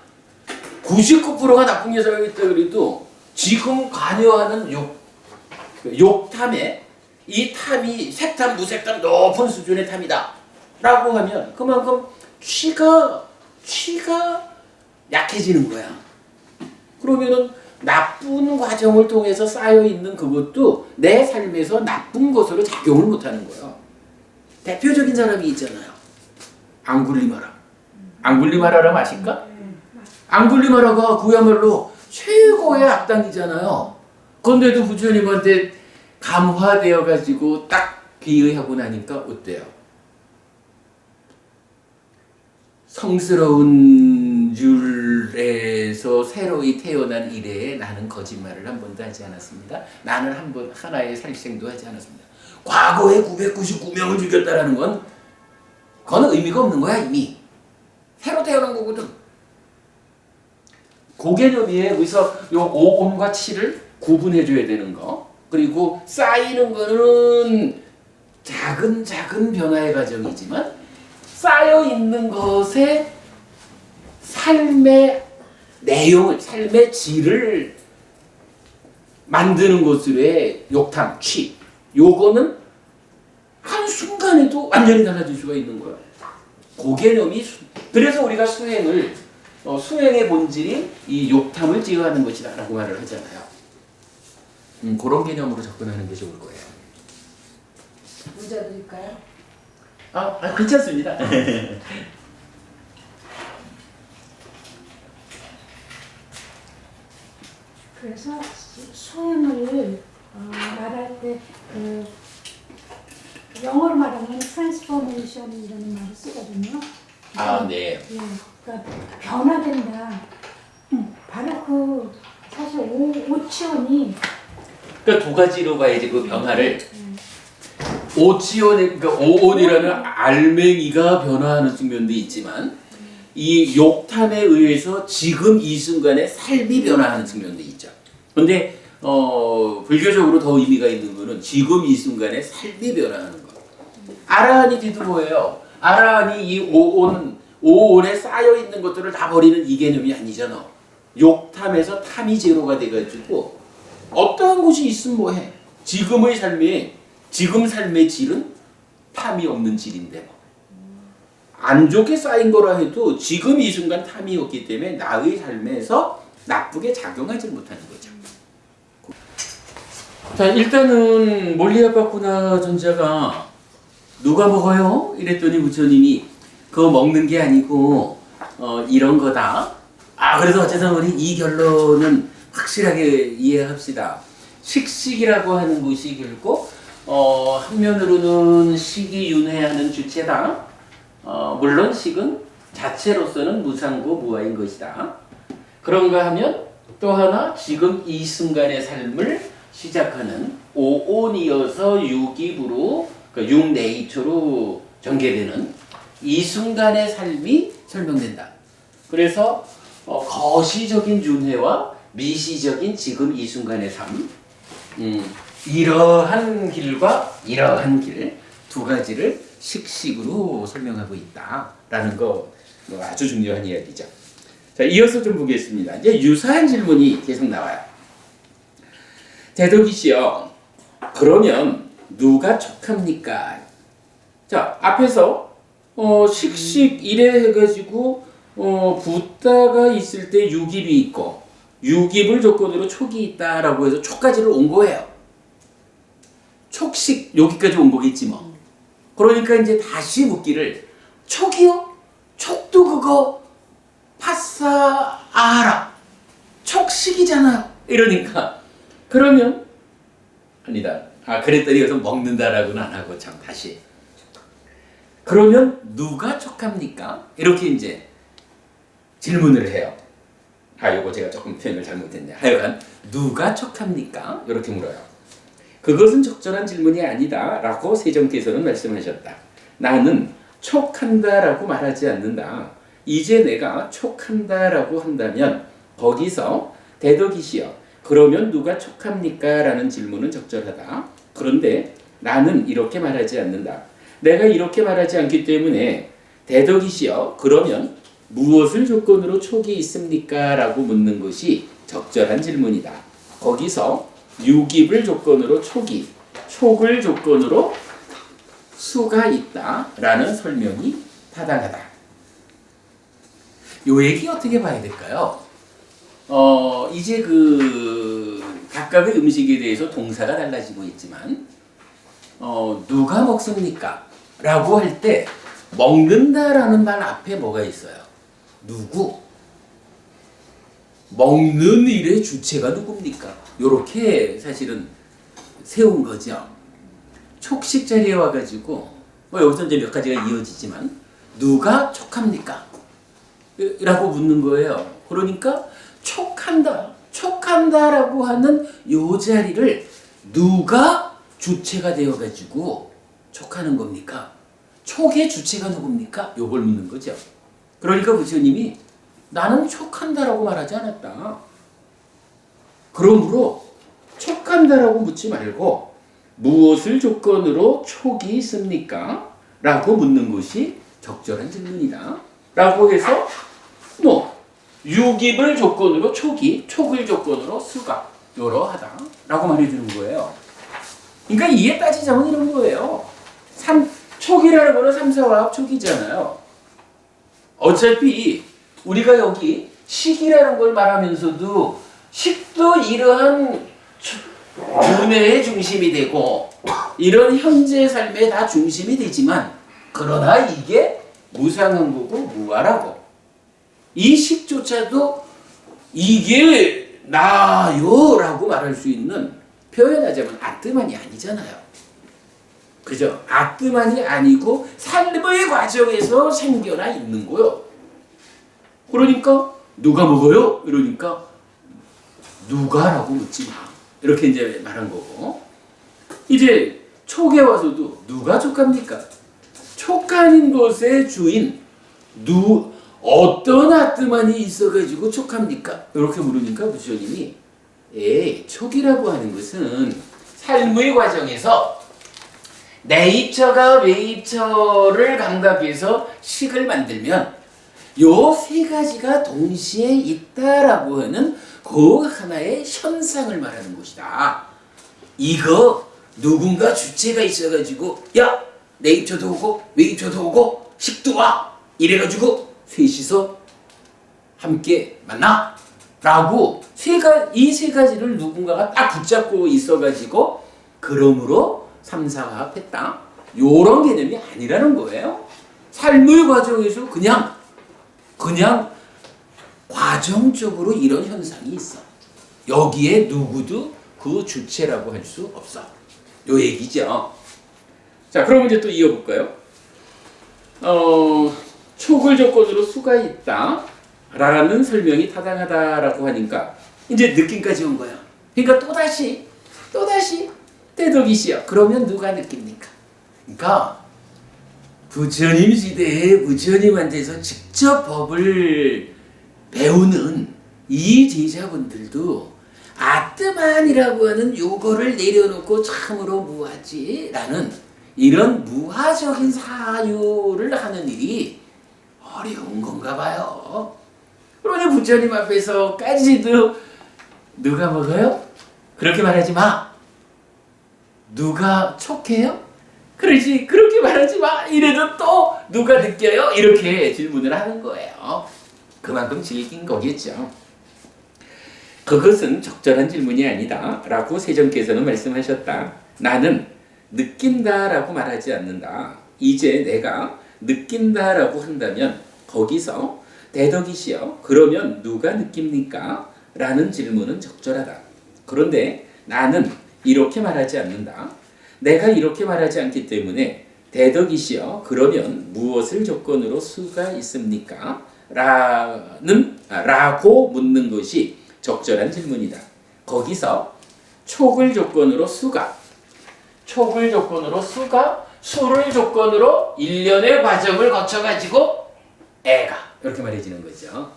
99%가 나쁜 녀석이 있다 그래도 지금 관여하는 욕탐에 이 탐이 색탐, 무색탐 높은 수준의 탐이다 라고 하면 그만큼 취가 약해지는 거야. 그러면은 나쁜 과정을 통해서 쌓여있는 그것도 내 삶에서 나쁜 것으로 작용을 못하는 거야. 대표적인 사람이 있잖아요. 앙굴리마라라 아실까? 앙굴리마라가 그야말로 최고의 악당이잖아요. 그런데도 부처님한테 감화되어 가지고 딱 비의하고 나니까 어때요? 성스러운 율에서 새로이 태어난 이래에 나는 거짓말을 한 번도 하지 않았습니다. 나는 하나의 살생도 하지 않았습니다. 과거에 999명을 죽였다라는 건 그건 의미가 없는 거야. 이미 새로 태어난 거거든. 그 개념이에요. 여기서 요 오온과 치를 구분해줘야 되는 거. 그리고 쌓이는 거는 작은 변화의 과정이지만 쌓여 있는 것에 삶의 내용을, 삶의 질을 만드는 것으로의 욕탐, 취. 요거는 한순간에도 완전히 달라질 수가 있는 거야. 그 개념이, 그래서 우리가 수행의 본질이 이 욕탐을 제어하는 것이다 라고 말을 하잖아요. 그런 개념으로 접근하는 게 좋을 거예요. 문제 드릴까요? 괜찮습니다. 그래서 수행을 말할 때 영어로 말하면 transformation이라는 말을 쓰거든요. 네. 예, 그러니까 변화된다. 바로 사실 오치원이 그러니까 두 가지로 봐야지 그 변화를. 그러니까 오온이라는 알맹이가 변화하는 측면도 있지만 이 욕탐에 의해서 지금 이 순간에 삶이 변화하는 측면도 있죠. 근데 불교적으로 더 의미가 있는 거는 지금 이 순간에 삶이 변화하는 거. 아라한이 뒤도 뭐예요? 아라한이 이 오온에 쌓여 있는 것들을 다 버리는 이 개념이 아니잖아. 욕탐에서 탐이 제로가 돼가지고 어떠한 곳이 있으면 뭐해? 지금 삶의 질은 탐이 없는 질인데 안 좋게 쌓인 거라 해도 지금 이 순간 탐이 없기 때문에 나의 삶에서 나쁘게 작용하지 못하는 거죠. 자, 일단은 몰리아바쿠나 전자가 누가 먹어요? 이랬더니 부처님이 그거 먹는 게 아니고 이런 거다. 그래서 어쨌든 우리 이 결론은 확실하게 이해합시다. 식식이라고 하는 것이 결국 한면으로는 식이 윤회하는 주체다. 물론 식은 자체로서는 무상고 무아인 것이다. 그런가 하면 또 하나 지금 이 순간의 삶을 시작하는 오온이어서 육입으로 육네이처로 전개되는 이 순간의 삶이 설명된다. 그래서 거시적인 윤회와 미시적인 지금 이 순간의 삶, 이러한 길과 이러한 길 두 가지를 식식으로 설명하고 있다라는 거 아주 중요한 이야기죠. 자, 이어서 좀 보겠습니다. 이제 유사한 질문이 계속 나와요. 대덕이 씨요. 그러면 누가 촉합니까? 자, 앞에서 식식 이래 해가지고 붓다가 있을 때 유깁이 있고 유깁을 조건으로 촉이 있다라고 해서 촉까지를 온 거예요. 촉식 여기까지 온 거겠지 뭐. 그러니까 이제 다시 묻기를 촉이요? 촉도 그거 파사 아라 촉식이잖아요. 이러니까 그러면 아니다. 그랬더니 여기서 먹는다라고는 안 하고 참 다시 그러면 누가 촉합니까? 이렇게 이제 질문을 해요. 요거 제가 조금 표현을 잘못했네. 하여간 누가 촉합니까? 이렇게 물어요. 그것은 적절한 질문이 아니다 라고 세종께서는 말씀하셨다. 나는 촉한다 라고 말하지 않는다. 이제 내가 촉한다 라고 한다면 거기서 대덕이시여 그러면 누가 촉합니까? 라는 질문은 적절하다. 그런데 나는 이렇게 말하지 않는다. 내가 이렇게 말하지 않기 때문에 대덕이시여 그러면 무엇을 조건으로 촉이 있습니까? 라고 묻는 것이 적절한 질문이다. 거기서 유깁을 조건으로 촉이, 촉을 조건으로 수가 있다라는 설명이 타당하다. 요 얘기 어떻게 봐야 될까요? 이제 각각의 음식에 대해서 동사가 달라지고 있지만 누가 먹습니까? 라고 할 때 먹는다라는 말 앞에 뭐가 있어요? 누구? 먹는 일의 주체가 누굽니까? 요렇게 사실은 세운 거죠. 촉식 자리에 와가지고 여기서 이제 몇 가지가 이어지지만 누가 촉합니까? 라고 묻는 거예요. 그러니까 촉한다라고 하는 요 자리를 누가 주체가 되어가지고 촉하는 겁니까? 촉의 주체가 누굽니까? 요걸 묻는 거죠. 그러니까 부처님이 나는 촉한다라고 말하지 않았다. 그러므로 촉한다라고 묻지 말고 무엇을 조건으로 촉이 있습니까? 라고 묻는 것이 적절한 질문이다. 라고 해서 유깁을 조건으로 촉이, 촉을 조건으로 수가 여러하다 라고 말해주는 거예요. 그러니까 이에 따지자면 이런 거예요. 촉이라는 거는 삼사화합 촉이잖아요. 어차피 우리가 여기 식이라는 걸 말하면서도 식도 이러한 두뇌의 중심이 되고 이런 현재 삶의 다 중심이 되지만 그러나 이게 무상한 거고 무아라고 이 식조차도 이게 나요 라고 말할 수 있는 표현하자면 아뜨만이 아니잖아요. 그죠? 아뜨만이 아니고 삶의 과정에서 생겨나 있는 거요. 그러니까 누가 먹어요? 이러니까 누가라고 묻지 마. 이렇게 이제 말한 거고. 이제 촉에 와서도 누가 촉합니까? 촉하는 것의 주인 어떤 아뜨만이 있어가지고 촉합니까? 이렇게 물으니까 부처님이 촉이라고 하는 것은 삶의 과정에서 내입처가 외입처를 감각해서 식을 만들면 요 세 가지가 동시에 있다라고 하는 그 하나의 현상을 말하는 것이다. 이거 누군가 주체가 있어가지고 야 내입처도 오고 외입처도 오고 식도 와 이래가지고 셋이서 함께 만나 라고 이 세 가지를 누군가가 딱 붙잡고 있어가지고 그러므로 삼사화합했다 요런 개념이 아니라는 거예요. 삶의 과정에서 그냥 과정적으로 이런 현상이 있어. 여기에 누구도 그 주체라고 할 수 없어. 요 얘기죠. 자, 그럼 이제 또 이어볼까요? 촉을 조건으로 수가 있다 라는 설명이 타당하다라고 하니까 이제 느낌까지 온 거야. 그러니까 또다시 대덕이시여 그러면 누가 느낍니까? 그러니까 부처님 시대에 부처님한테서 직접 법을 배우는 이 제자분들도 아뜨만이라고 하는 요거를 내려놓고 참으로 무하지라는 이런 무하적인 사유를 하는 일이 어려운 건가 봐요. 그러니 부처님 앞에서까지도 누가 먹어요? 그렇게 말하지 마. 누가 촉해요? 그러지 그렇게 말하지 마. 이래도 또 누가 느껴요? 이렇게 질문을 하는 거예요. 그만큼 질긴 거겠죠. 그것은 적절한 질문이 아니다 라고 세존께서는 말씀하셨다. 나는 느낀다라고 말하지 않는다. 이제 내가 느낀다라고 한다면 거기서 대덕이시여 그러면 누가 느낍니까? 라는 질문은 적절하다. 그런데 나는 이렇게 말하지 않는다. 내가 이렇게 말하지 않기 때문에 대덕이시여 그러면 무엇을 조건으로 수가 있습니까? 라고 묻는 것이 적절한 질문이다. 거기서 촉을 조건으로 수가, 수를 조건으로 일련의 과정을 거쳐가지고 애가 이렇게 말해지는 거죠.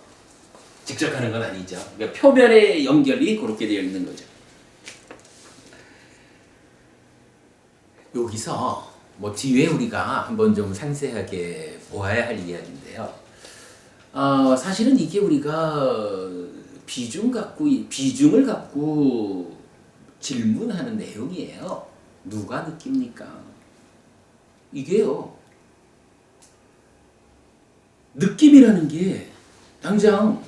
직접 하는 건 아니죠. 그러니까 표면의 연결이 그렇게 되어 있는 거죠. 여기서 뭐 뒤에 우리가 한번 좀 상세하게 보아야 할 이야기인데요. 사실은 이게 우리가 비중을 갖고 질문하는 내용이에요. 누가 느낍니까? 이게요. 느낌이라는 게 당장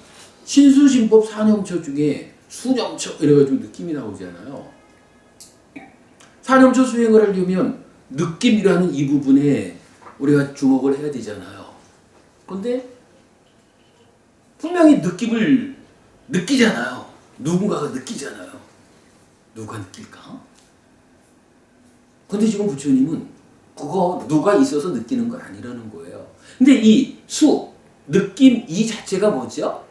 신수신법 사념처 중에 수념처 이래가지고 느낌이 나오잖아요. 사념처 수행을 하려면 느낌이라는 이 부분에 우리가 주목을 해야 되잖아요. 근데 분명히 느낌을 느끼잖아요. 누군가가 느끼잖아요. 누가 느낄까? 근데 지금 부처님은 그거 누가 있어서 느끼는 거 아니라는 거예요. 근데 이 느낌 이 자체가 뭐죠?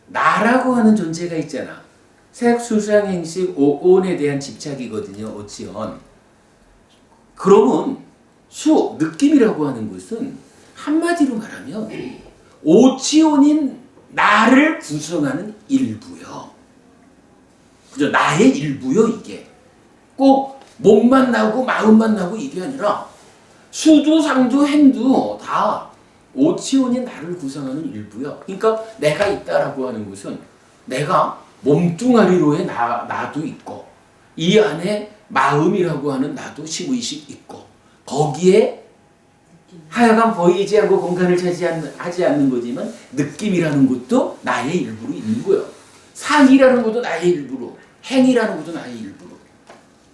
나라고 하는 존재가 있잖아. 색, 수상, 행식, 오온에 대한 집착이거든요. 오치온. 그러면 느낌이라고 하는 것은 한마디로 말하면 오치온인 나를 구성하는 일부요. 그죠? 나의 일부요, 이게. 꼭 몸만 나고 마음만 나고 이게 아니라 수도 상도 행도 다 오치온인 나를 구성하는 일부요. 그러니까 내가 있다라고 하는 것은 내가 몸뚱아리로의 나도 있고 이 안에 마음이라고 하는 나도 심의식 있고 거기에 하여간 보이지 않고 공간을 차지하지 않는 거지만 느낌이라는 것도 나의 일부로 있는 거예요. 상이라는 것도 나의 일부로, 행이라는 것도 나의 일부로.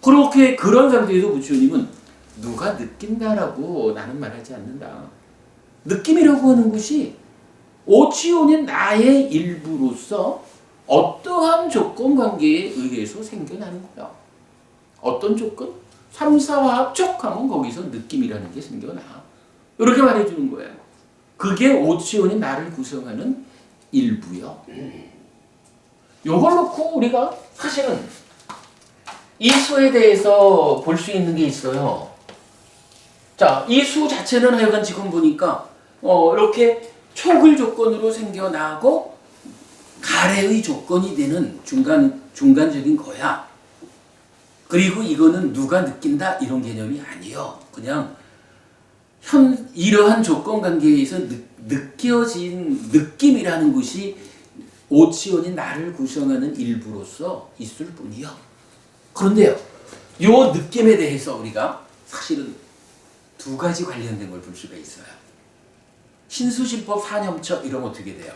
그렇게 그런 상태에서 부처님은 누가 느낀다라고 나는 말하지 않는다. 느낌이라고 하는 것이 오치온인 나의 일부로서 어떠한 조건 관계에 의해서 생겨나는 거야. 어떤 조건? 삼사화합 촉하면 거기서 느낌이라는 게 생겨나. 이렇게 말해주는 거예요. 그게 오치온인 나를 구성하는 일부요. 요걸 놓고 우리가 사실은 이 수에 대해서 볼 수 있는 게 있어요. 자, 이 수 자체는 하여간 지금 보니까 이렇게 촉을 조건으로 생겨나고 가래의 조건이 되는 중간적인 거야. 그리고 이거는 누가 느낀다 이런 개념이 아니에요. 그냥 이러한 조건 관계에서 느껴진 느낌이라는 것이 오치온인 나를 구성하는 일부로서 있을 뿐이요. 그런데요, 요 느낌에 대해서 우리가 사실은 두 가지 관련된 걸 볼 수가 있어요. 신수신법 사념처 이러면 어떻게 돼요?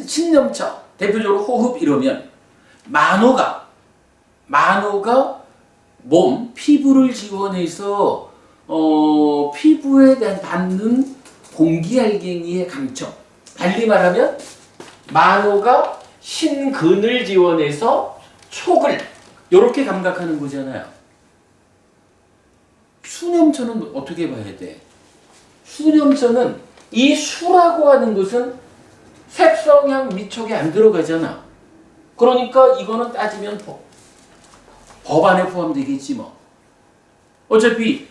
신념처 대표적으로 호흡 이러면 만호가 몸 피부를 지원해서 피부에 대한 받는 공기알갱이의 강청, 달리 말하면 만호가 신근을 지원해서 촉을 이렇게 감각하는 거잖아요. 수념처는 어떻게 봐야 돼? 수념처는 이 수라고 하는 것은 색성향 미촉에 안 들어가잖아. 그러니까 이거는 따지면 법 안에 포함되겠지 뭐. 어차피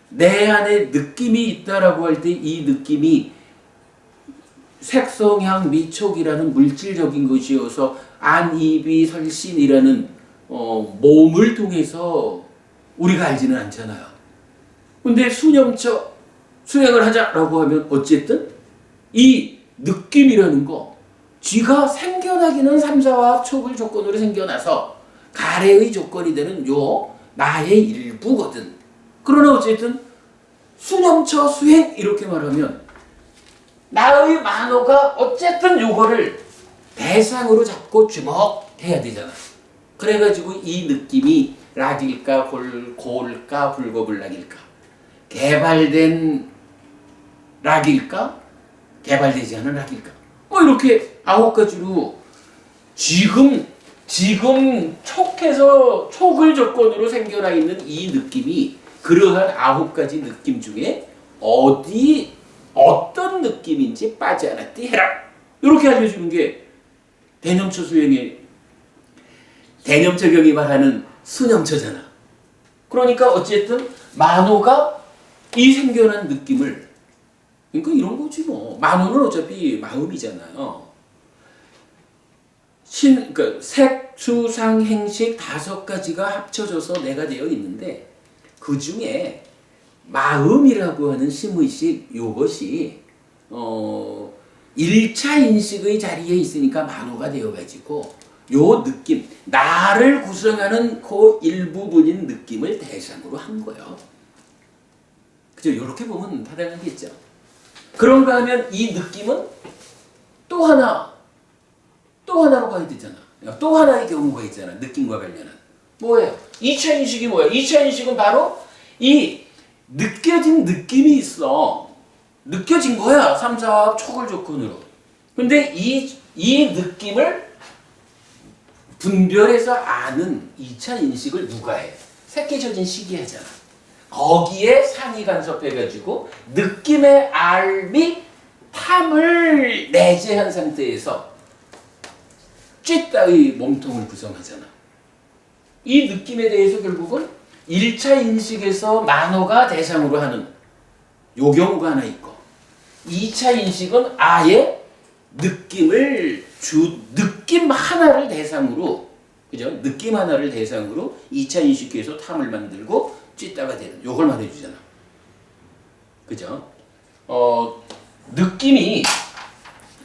내 안에 느낌이 있다라고 할 때 이 느낌이 색성향 미촉이라는 물질적인 것이어서 안이비 설신이라는 몸을 통해서 우리가 알지는 않잖아요. 근데 수념처 수행을 하자라고 하면 어쨌든 이 느낌이라는 거 쥐가 생겨나기는 삼사와 촉을 조건으로 생겨나서 가래의 조건이 되는 요 나의 일부거든. 그러나 어쨌든 수념처 수행 이렇게 말하면 나의 만호가 어쨌든 요거를 대상으로 잡고 주목해야 되잖아. 그래가지고 이 느낌이 락일까 골까 불고불락일까 개발된 락일까 개발되지 않은 락일까 뭐 이렇게 9가지로 지금 촉을 조건으로 생겨나 있는 이 느낌이 그러한 9가지 느낌 중에 어떤 느낌인지 빠지 않았디 해라. 이렇게 알려주는 게 대념처 수행의 대념처경이 말하는 수념처잖아. 그러니까 어쨌든 만호가 이 생겨난 느낌을 그러니까 이런 거지 뭐. 만호는 어차피 마음이잖아요. 그러니까 색, 수, 상, 행식 5가지가 합쳐져서 내가 되어 있는데 그 중에 마음이라고 하는 심의식 요것이 1차 인식의 자리에 있으니까 만호가 되어가지고 요 느낌 나를 구성하는 그 일부분인 느낌을 대상으로 한 거예요. 그죠? 이렇게 보면 타당하겠죠. 그런가 하면 이 느낌은 또 하나로 가야 되잖아. 또 하나의 경우가 있잖아. 느낌과 관련한. 뭐예요? 2차 인식이 뭐예요? 2차 인식은 바로 이 느껴진 느낌이 있어. 느껴진 거야. 3, 4 촉을 조건으로. 근데 이 느낌을 분별해서 아는 2차 인식을 누가 해? 새끼젖은 시기 하잖아. 거기에 상이 간섭해가지고 느낌의 알미 탐을 내재한 상태에서 쥐따의 몸통을 구성하잖아. 이 느낌에 대해서 결국은 1차 인식에서 만호가 대상으로 하는 요 경우가 하나 있고 2차 인식은 아예 느낌 하나를 대상으로 그죠? 느낌 하나를 대상으로 2차 인식에서 탐을 만들고 쥐따가 되는 요걸 말해주잖아. 그죠? 느낌이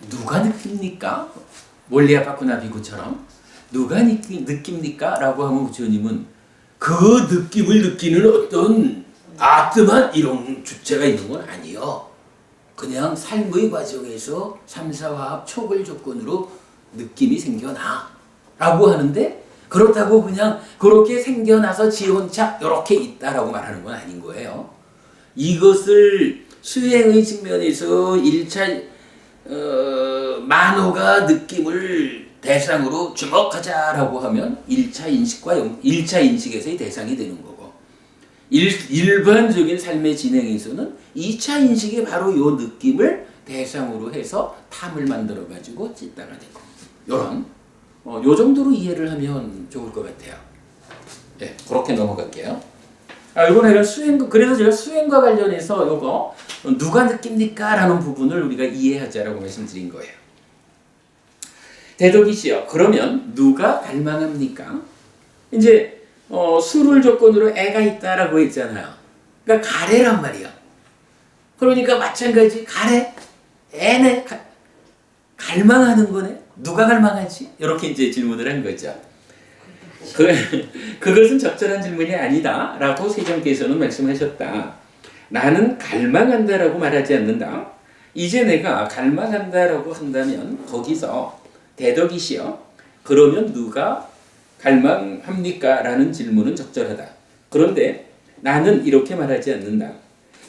누가 느낍니까? 몰리아파쿠나 비구처럼 누가 느낍니까? 라고 하면 부처님은 그 느낌을 느끼는 어떤 아뜸한 이런 주체가 있는 건 아니요. 그냥 삶의 과정에서 3, 4화합 촉을 조건으로 느낌이 생겨나 라고 하는데 그렇다고 그냥 그렇게 생겨나서 지 혼자 이렇게 있다라고 말하는 건 아닌 거예요. 이것을 수행의 측면에서 1차 만호가 느낌을 대상으로 주목하자라고 하면 1차 인식에서의 대상이 되는 거고 일반적인 삶의 진행에서는 2차 인식이 바로 이 느낌을 대상으로 해서 탐을 만들어 가지고 찢다가 되고 요런 요 정도로 이해를 하면 좋을 것 같아요. 네, 그렇게 넘어갈게요. 이번에는 그래서 제가 수행과 관련해서 요거 누가 느낍니까? 라는 부분을 우리가 이해하자라고 말씀드린 거예요. 대덕이시여, 그러면 누가 갈망합니까? 이제 수를 조건으로 애가 있다라고 했잖아요. 그러니까 가래란 말이야. 그러니까 마찬가지 가래, 애네, 갈망하는 거네. 누가 갈망하지? 이렇게 이제 질문을 한 거죠. 그것은 적절한 질문이 아니다 라고 세종께서는 말씀하셨다. 나는 갈망한다라고 말하지 않는다. 이제 내가 갈망한다라고 한다면 거기서 대덕이시여 그러면 누가 갈망합니까? 라는 질문은 적절하다. 그런데 나는 이렇게 말하지 않는다.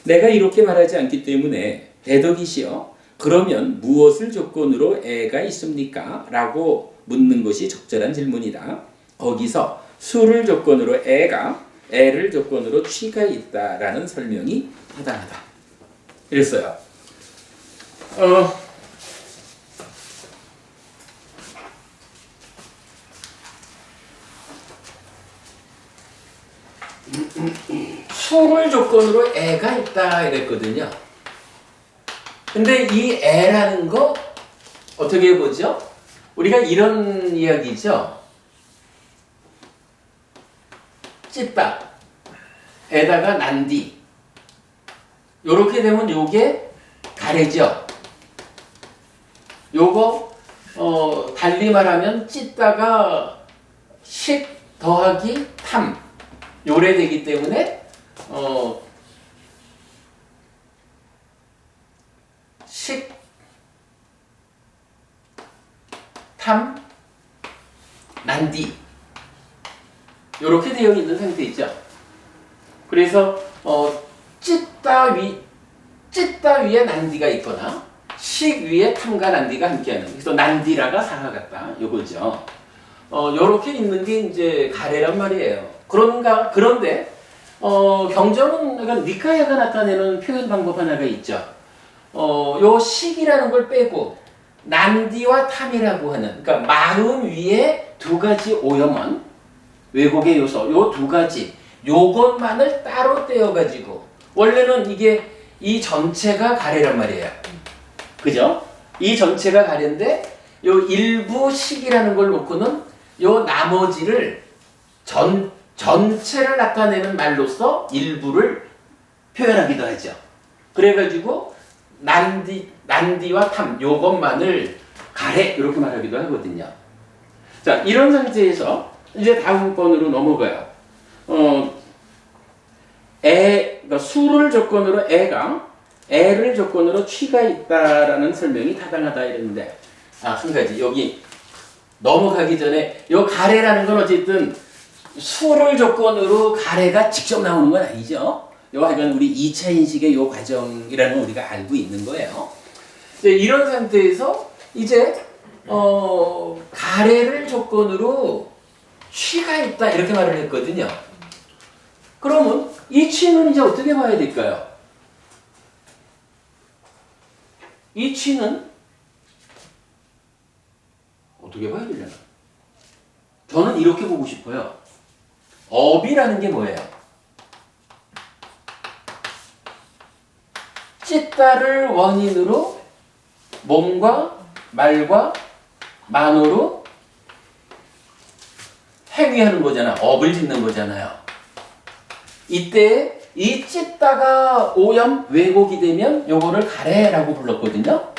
내가 이렇게 말하지 않기 때문에 대덕이시여 그러면 무엇을 조건으로 애가 있습니까? 라고 묻는 것이 적절한 질문이다. 거기서 수를 조건으로 애를 조건으로 취가 있다라는 설명이 타당하다. 이랬어요. 수를 조건으로 애가 있다 이랬거든요. 근데 이 애라는 거 어떻게 보죠? 우리가 이런 이야기죠. 찢다 에다가 난디 요렇게 되면 요게 가래죠. 요거 달리 말하면 찢다가 식 더하기 탐 요래 되기 때문에 식, 탐, 난디 요렇게 되어 있는 상태 있죠. 그래서 찢다 위에 난디가 있거나 식 위에 탐과 난디가 함께하는, 그래서 난디라가 사과 같다 요거죠. 요렇게 있는 게 이제 가래란 말이에요. 그런데 경전은 약간 니카야가 나타내는 표현 방법 하나가 있죠. 요 식이라는 걸 빼고 난디와 탐이라고 하는, 그러니까 마음 위에 두 가지 오염원, 왜곡의 요소, 요 두 가지, 요것만을 따로 떼어가지고, 원래는 이게 이 전체가 가래란 말이에요. 그죠? 이 전체가 가래인데, 요 일부 식이라는 걸 놓고는 요 나머지를 전체를 나타내는 말로써 일부를 표현하기도 하죠. 그래가지고, 난디와 탐, 요것만을 가래, 이렇게 말하기도 하거든요. 자, 이런 상태에서 이제 다음 번으로 넘어가요. 그러니까 수를 조건으로 애를 조건으로 취가 있다라는 설명이 타당하다 이랬는데, 한 가지 여기 넘어가기 전에 요 가래라는 건 어쨌든 수를 조건으로 가래가 직접 나오는 건 아니죠. 요 하여간 우리 2차 인식의 요 과정이라는 걸 우리가 알고 있는 거예요. 이런 상태에서 이제 가래를 조건으로 취가 있다 이렇게 말을 했거든요. 그러면 이 취는 이제 어떻게 봐야 될까요? 이 취는 어떻게 봐야 되려나? 저는 이렇게 보고 싶어요. 업이라는 게 뭐예요? 찢다를 원인으로 몸과 말과 만으로 행위하는 거잖아. 업을 짓는 거잖아요. 이때 이 찢다가 오염, 왜곡이 되면 요거를 가래라고 불렀거든요.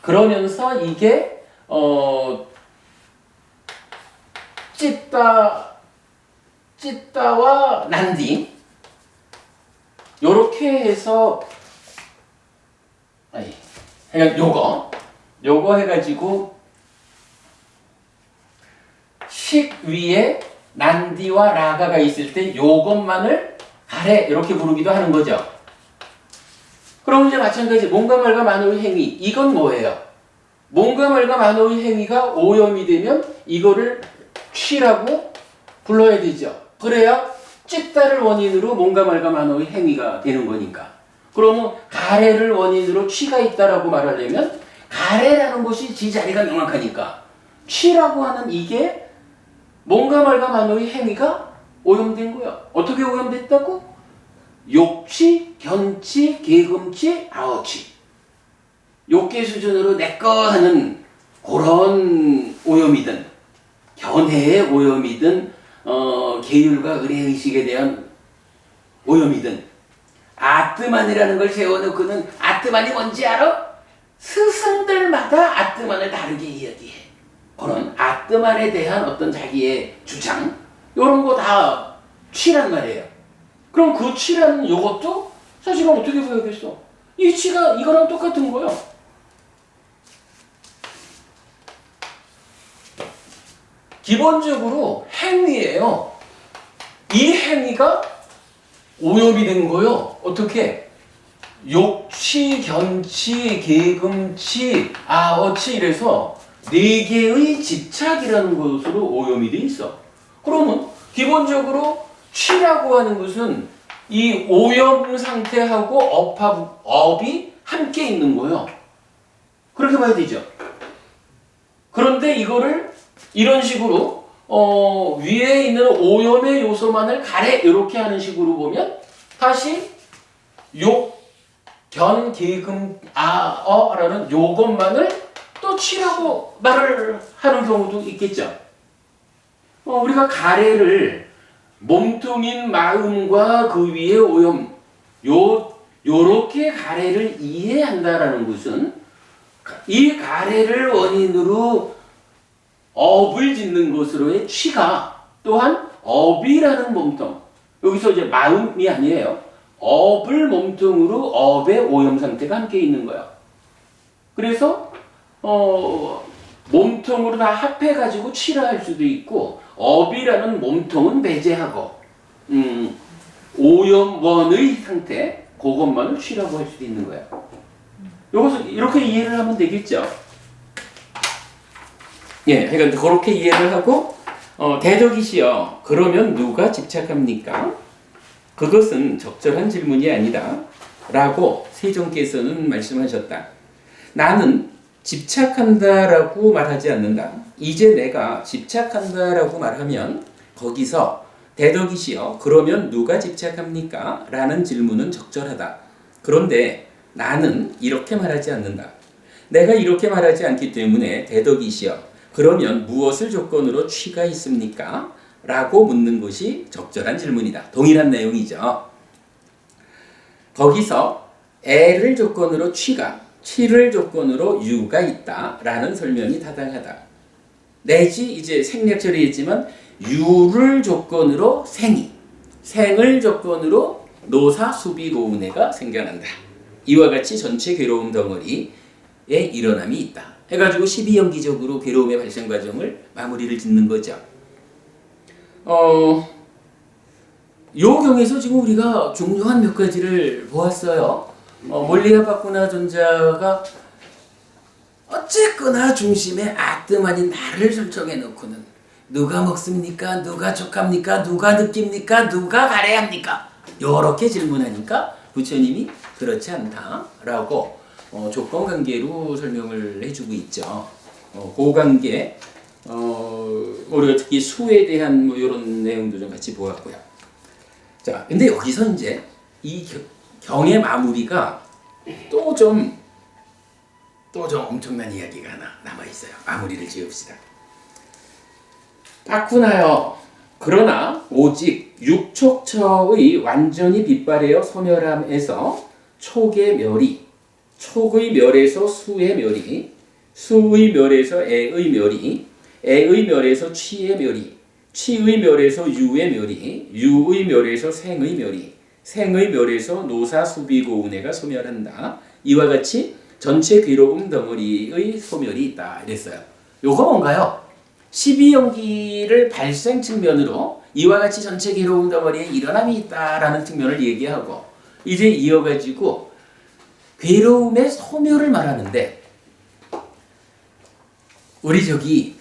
그러면서 이게 찢다와 난디 요렇게 해서 그냥 요거 해가지고 식 위에 난디와 라가가 있을 때 요것만을 가래 이렇게 부르기도 하는 거죠. 그럼 이제 마찬가지 몸과 말과 만호의 행위, 이건 뭐예요? 몸과 말과 만호의 행위가 오염이 되면 이거를 취라고 불러야 되죠. 그래야 찢다를 원인으로 몸과 말과 만호의 행위가 되는 거니까. 그러면 가래를 원인으로 취가 있다라고 말하려면 가래라는 것이 지 자리가 명확하니까 취라고 하는 이게 몸과 말과 만호의 행위가 오염된 거야. 어떻게 오염됐다고? 욕취, 견취, 계금취, 아어취. 욕계 수준으로 내꺼 하는 그런 오염이든 견해의 오염이든 계율과 의례의식에 대한 오염이든 아뜨만이라는 걸 세워놓고는 아뜨만이 뭔지 알아? 스승들마다 아뜨만을 다르게 이야기해. 그런 아뜨만에 대한 어떤 자기의 주장 이런 거 다 취란 말이에요. 그럼 그 취라는 요것도 사실은 어떻게 보여야겠어? 이 취가 이거랑 똑같은 거예요. 기본적으로 행위예요. 이 행위가 오염이 된 거예요. 어떻게? 욕취, 견취, 계금취, 아어취 이래서 4개의 집착이라는 것으로 오염이 돼 있어. 그러면 기본적으로 취라고 하는 것은 이 오염 상태하고 업이 함께 있는 거예요. 그렇게 봐야 되죠. 그런데 이거를 이런 식으로 위에 있는 오염의 요소만을 가래 이렇게 하는 식으로 보면 다시 욕, 견, 계금, 라는 요것만을 또 취라고 말을 하는 경우도 있겠죠. 우리가 가래를 몸통인 마음과 그 위에 오염, 요렇게 가래를 이해한다라는 것은 이 가래를 원인으로 업을 짓는 것으로의 취가 또한 업이라는 몸통, 여기서 이제 마음이 아니에요. 업을 몸통으로 업의 오염 상태가 함께 있는 거야. 그래서 몸통으로 다 합해가지고 취라 할 수도 있고, 업이라는 몸통은 배제하고 오염원의 상태, 그것만을 취라고 할 수도 있는 거야. 요것을 이렇게 이해를 하면 되겠죠. 예, 그러니까 그렇게 이해를 하고 대덕이시여, 그러면 누가 집착합니까? 그것은 적절한 질문이 아니다 라고 세종께서는 말씀하셨다. 나는 집착한다라고 말하지 않는다. 이제 내가 집착한다라고 말하면 거기서 대덕이시여, 그러면 누가 집착합니까? 라는 질문은 적절하다. 그런데 나는 이렇게 말하지 않는다. 내가 이렇게 말하지 않기 때문에 대덕이시여, 그러면 무엇을 조건으로 취가 있습니까? 라고 묻는 것이 적절한 질문이다. 동일한 내용이죠. 거기서 애를 조건으로 취가, 취를 조건으로 유가 있다 라는 설명이 타당하다. 내지 이제 생략처리했지만 유를 조건으로 생이, 생을 조건으로 노사, 수비, 고운해가 생겨난다. 이와 같이 전체 괴로움 덩어리에 일어남이 있다. 해가지고 12연기적으로 괴로움의 발생 과정을 마무리를 짓는 거죠. 요 경에서 지금 우리가 중요한 몇 가지를 보았어요. 몰리아 바쿠나 존자가 어쨌거나 중심에 아뜸하니 나를 설정해 놓고는 누가 먹습니까? 누가 족합니까? 누가 느낍니까? 누가 가래합니까? 요렇게 질문하니까 부처님이 그렇지 않다라고 조건관계로 설명을 해주고 있죠. 고관계, 우리가 특히 수에 대한 이런 내용도 좀 같이 보았고요. 자, 근데 여기서 이제 이 경의 마무리가 또 좀 엄청난 이야기가 하나 남아 있어요. 마무리를 지읍시다. 바쿠나여, 그러나 오직 육촉처의 완전히 빛바래어 소멸함에서 촉의 멸이, 촉의 멸에서 수의 멸이, 수의 멸에서 애의 멸이, 애의 멸에서 취의 멸이, 취의 멸에서 유의 멸이, 유의 멸에서 생의 멸이, 생의 멸에서 노사, 수비, 고운해가 소멸한다. 이와 같이 전체 괴로움 덩어리의 소멸이 있다. 이랬어요. 요거 뭔가요? 12연기를 발생 측면으로 이와 같이 전체 괴로움 덩어리에 일어남이 있다라는 측면을 얘기하고, 이제 이어가지고 괴로움의 소멸을 말하는데, 우리 저기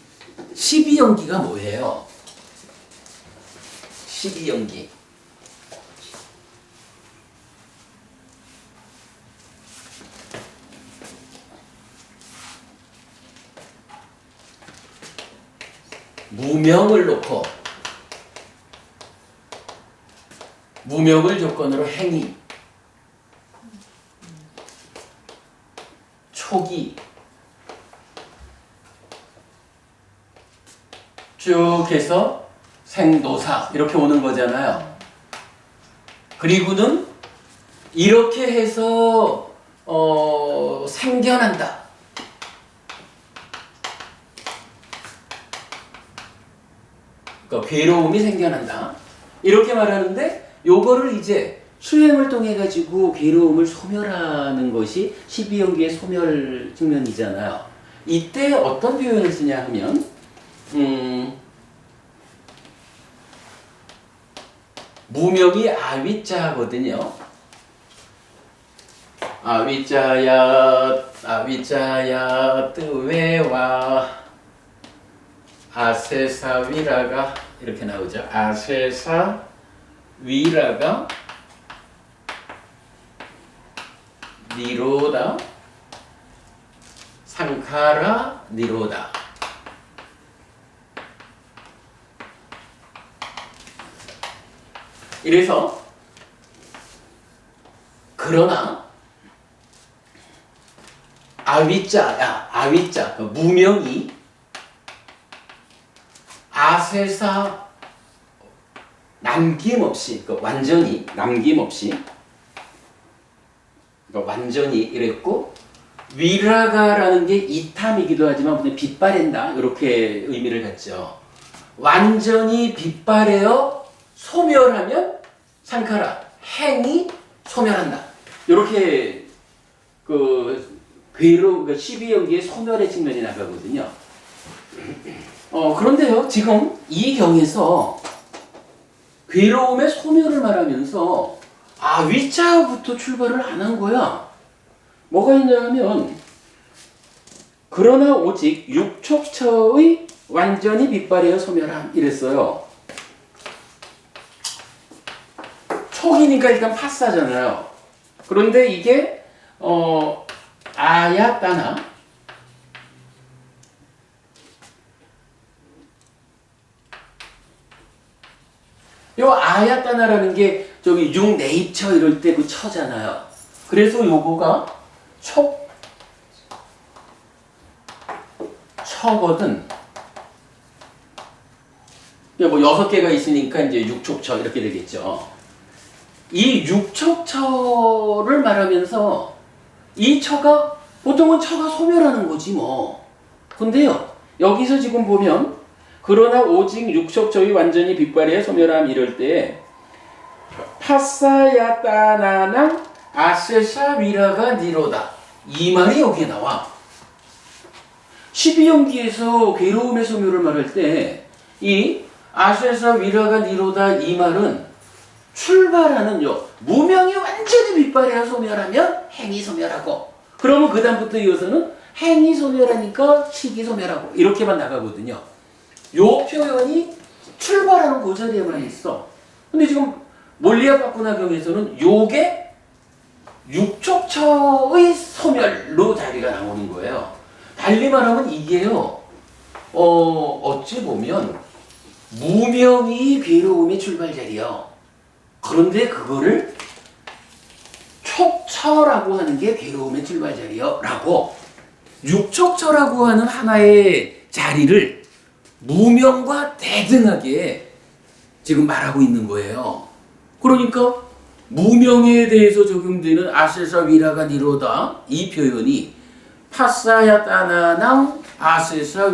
12연기가 뭐예요? 12연기. 무명을 놓고 무명을 조건으로 행위, 촉이 쭉 해서 생노사 이렇게 오는 거잖아요. 그리고는 이렇게 해서 생겨난다. 그러니까 괴로움이 생겨난다. 이렇게 말하는데, 요거를 이제 수행을 통해 가지고 괴로움을 소멸하는 것이 12연기의 소멸 측면이잖아요. 이때 어떤 표현을 쓰냐 하면 무명이 아위자거든요. 아위자야 뜨웨와 아세사 위라가 이렇게 나오죠. 아세사 위라가 니로다, 상카라 니로다. 이래서 그러나 아위자야, 아위자, 무명이 아세사 남김없이, 완전히 남김없이, 완전히 이랬고, 위라가라는 게 이탐이기도 하지만 그냥 빛바랜다 이렇게 의미를 갖죠. 완전히 빛바래어 소멸하면 상카라 행이 소멸한다. 이렇게 괴로 12연기의 소멸의 측면이 나가거든요. 그런데요, 지금 이 경에서 괴로움의 소멸을 말하면서 위자부터 출발을 안 한 거야. 뭐가 있냐면 그러나 오직 육촉처의 완전히 빛바래어 소멸함 이랬어요. 촉이니까 일단 파사잖아요. 그런데 이게 아야따나 요 아야따나라는 게 저기 육네이처 이럴 때 그 처잖아요. 그래서 요거가 처거든. 뭐 6개가 있으니까 이제 육촉처 이렇게 되겠죠. 이 육촉처를 말하면서 이 처가 보통은 처가 소멸하는 거지 뭐. 근데요, 여기서 지금 보면 그러나 오직 육촉처의 완전히 빛바래어 소멸함 이럴 때 파사야따나낭 아세샤 위라가 니로다 이 말이 여기에 나와. 12연기에서 괴로움의 소멸을 말할 때 이 아세샤 위라가 니로다 이 말은 출발하는 무명이 완전히 빛바래어 소멸하면 행이 소멸하고, 그러면 그 다음부터 이어서는 행이 소멸하니까 식이 소멸하고 이렇게만 나가거든요. 요 표현이 출발하는 그 자리에만 있어. 근데 지금 몰리아파쿠나경에서는 요게 육촉처의 소멸로 자리가 나오는 거예요. 달리 말하면 이게요, 어찌 보면 무명이 괴로움의 출발 자리요. 그런데 그거를 촉처라고 하는 게 괴로움의 출발 자리요. 라고 육촉처라고 하는 하나의 자리를 무명과 대등하게 지금 말하고 있는 거예요. 그러니까 무명에 대해서 적용되는 아세사 위라가 니로다 이 표현이 파사야 따나낭 아세사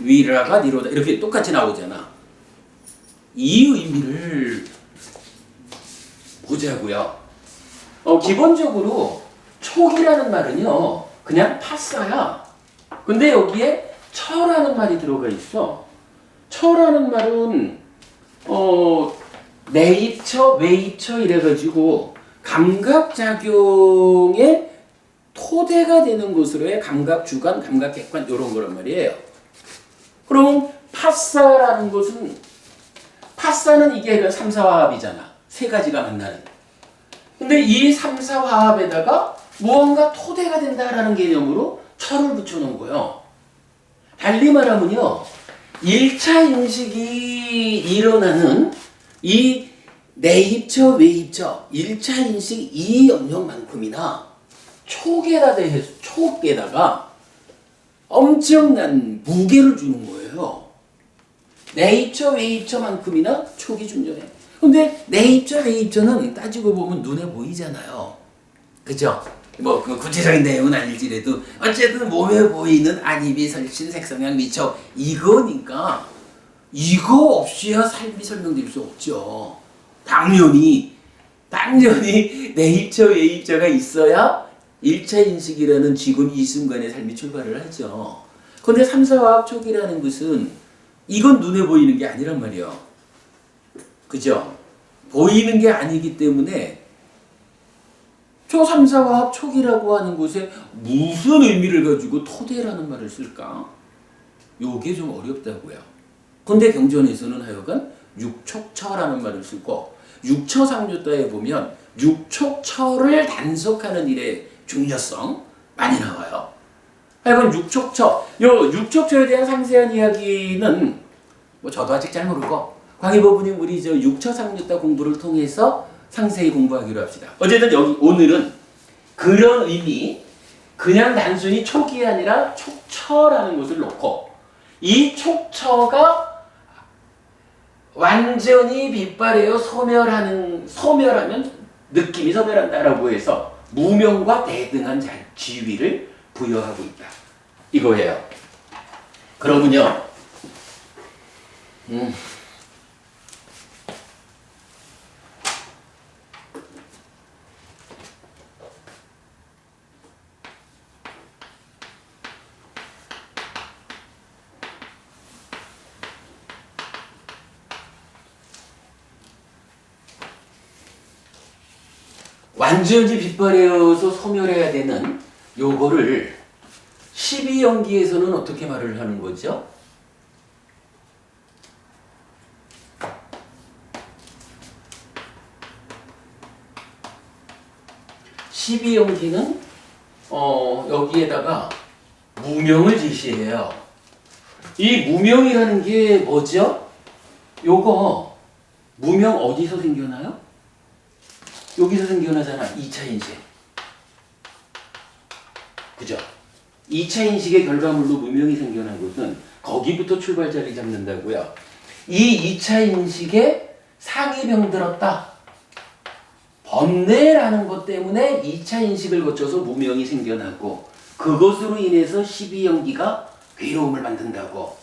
위라가 니로다 이렇게 똑같이 나오잖아. 이 의미를 보자고요. 기본적으로 촉이라는 말은요 그냥 파사야. 근데 여기에 처라는 말이 들어가 있어. 처라는 말은 네이처, 웨이처 이래가지고 감각작용의 토대가 되는 것으로의 감각주관, 감각객관 이런 거란 말이에요. 그럼 파사라는 것은 파사는 이게 3, 4화합이잖아. 세 가지가 만나는. 근데 이 3, 4화합에다가 무언가 토대가 된다라는 개념으로 처를 붙여놓은 거예요. 달리 말하면요, 1차 인식이 일어나는 이 내입처, 외입처, 1차 인식 이 영역만큼이나 촉에다가 엄청난 무게를 주는 거예요. 내입처, 외입처만큼이나 촉이 중요해. 근데 내입처, 외입처는 따지고 보면 눈에 보이잖아요. 그죠? 뭐 구체적인 내용은 아닐지라도 어쨌든 몸에 보이는 안입이 설신 색성향 미처 이거니까 이거 없이야 삶이 설명될 수 없죠. 당연히 내입처 외입처가 있어야 1차 인식이라는 지금 이 순간의 삶이 출발을 하죠. 그런데 3, 4화합 촉이라는 것은 이건 눈에 보이는 게 아니란 말이에요. 그죠? 보이는 게 아니기 때문에 초 3, 4화합 촉이라고 하는 곳에 무슨 의미를 가지고 토대라는 말을 쓸까? 요게 좀 어렵다고요. 근데 경전에서는 하여간 육촉처라는 말을 쓰고 육처상류다에 보면 육촉처를 단속하는 일의 중요성 많이 나와요. 하여간 육촉처, 요 육촉처에 대한 상세한 이야기는 뭐 저도 아직 잘 모르고 광희법부님 우리 저 육처상류다 공부를 통해서 상세히 공부하기로 합시다. 어쨌든 여기 오늘은 그런 의미, 그냥 단순히 촉이 아니라 촉처라는 것을 놓고 이 촉처가 완전히 빛발하여 소멸하면 느낌이 소멸한다라고 해서 무명과 대등한 지위를 부여하고 있다. 이거예요. 그러면요. 완전히 빛발하여서 소멸해야 되는 요거를 12연기에서는 어떻게 말을 하는 거죠? (12연기는) 여기에다가 무명을 제시해요. 이 무명이라는 게 뭐죠? 요거 무명 어디서 생겨나요? 여기서 생겨나잖아. 2차 인식. 그죠? 2차 인식의 결과물로 무명이 생겨나거든. 거기부터 출발자리 잡는다고요. 이 2차 인식에 상이 병들었다. 번뇌라는 것 때문에 2차 인식을 거쳐서 무명이 생겨나고 그것으로 인해서 12연기가 괴로움을 만든다고.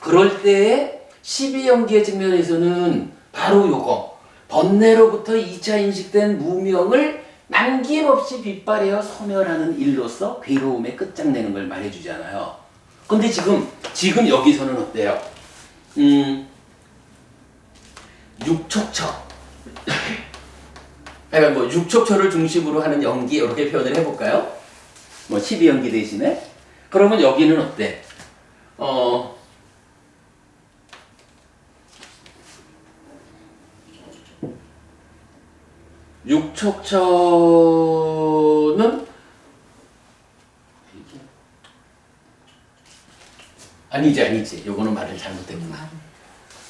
그럴 때에 12연기의 측면에서는 바로 요거 번뇌로부터 2차 인식된 무명을 남김없이 빛발하여 소멸하는 일로서 괴로움의 끝장내는 걸 말해주잖아요. 근데 지금 여기서는 어때요? 육촉처. 그러니까 뭐 육촉처를 중심으로 하는 연기 이렇게 표현을 해볼까요? 뭐 12연기 대신에. 그러면 여기는 어때? 육촉처는 아니지. 요거는 말을 잘못했구나.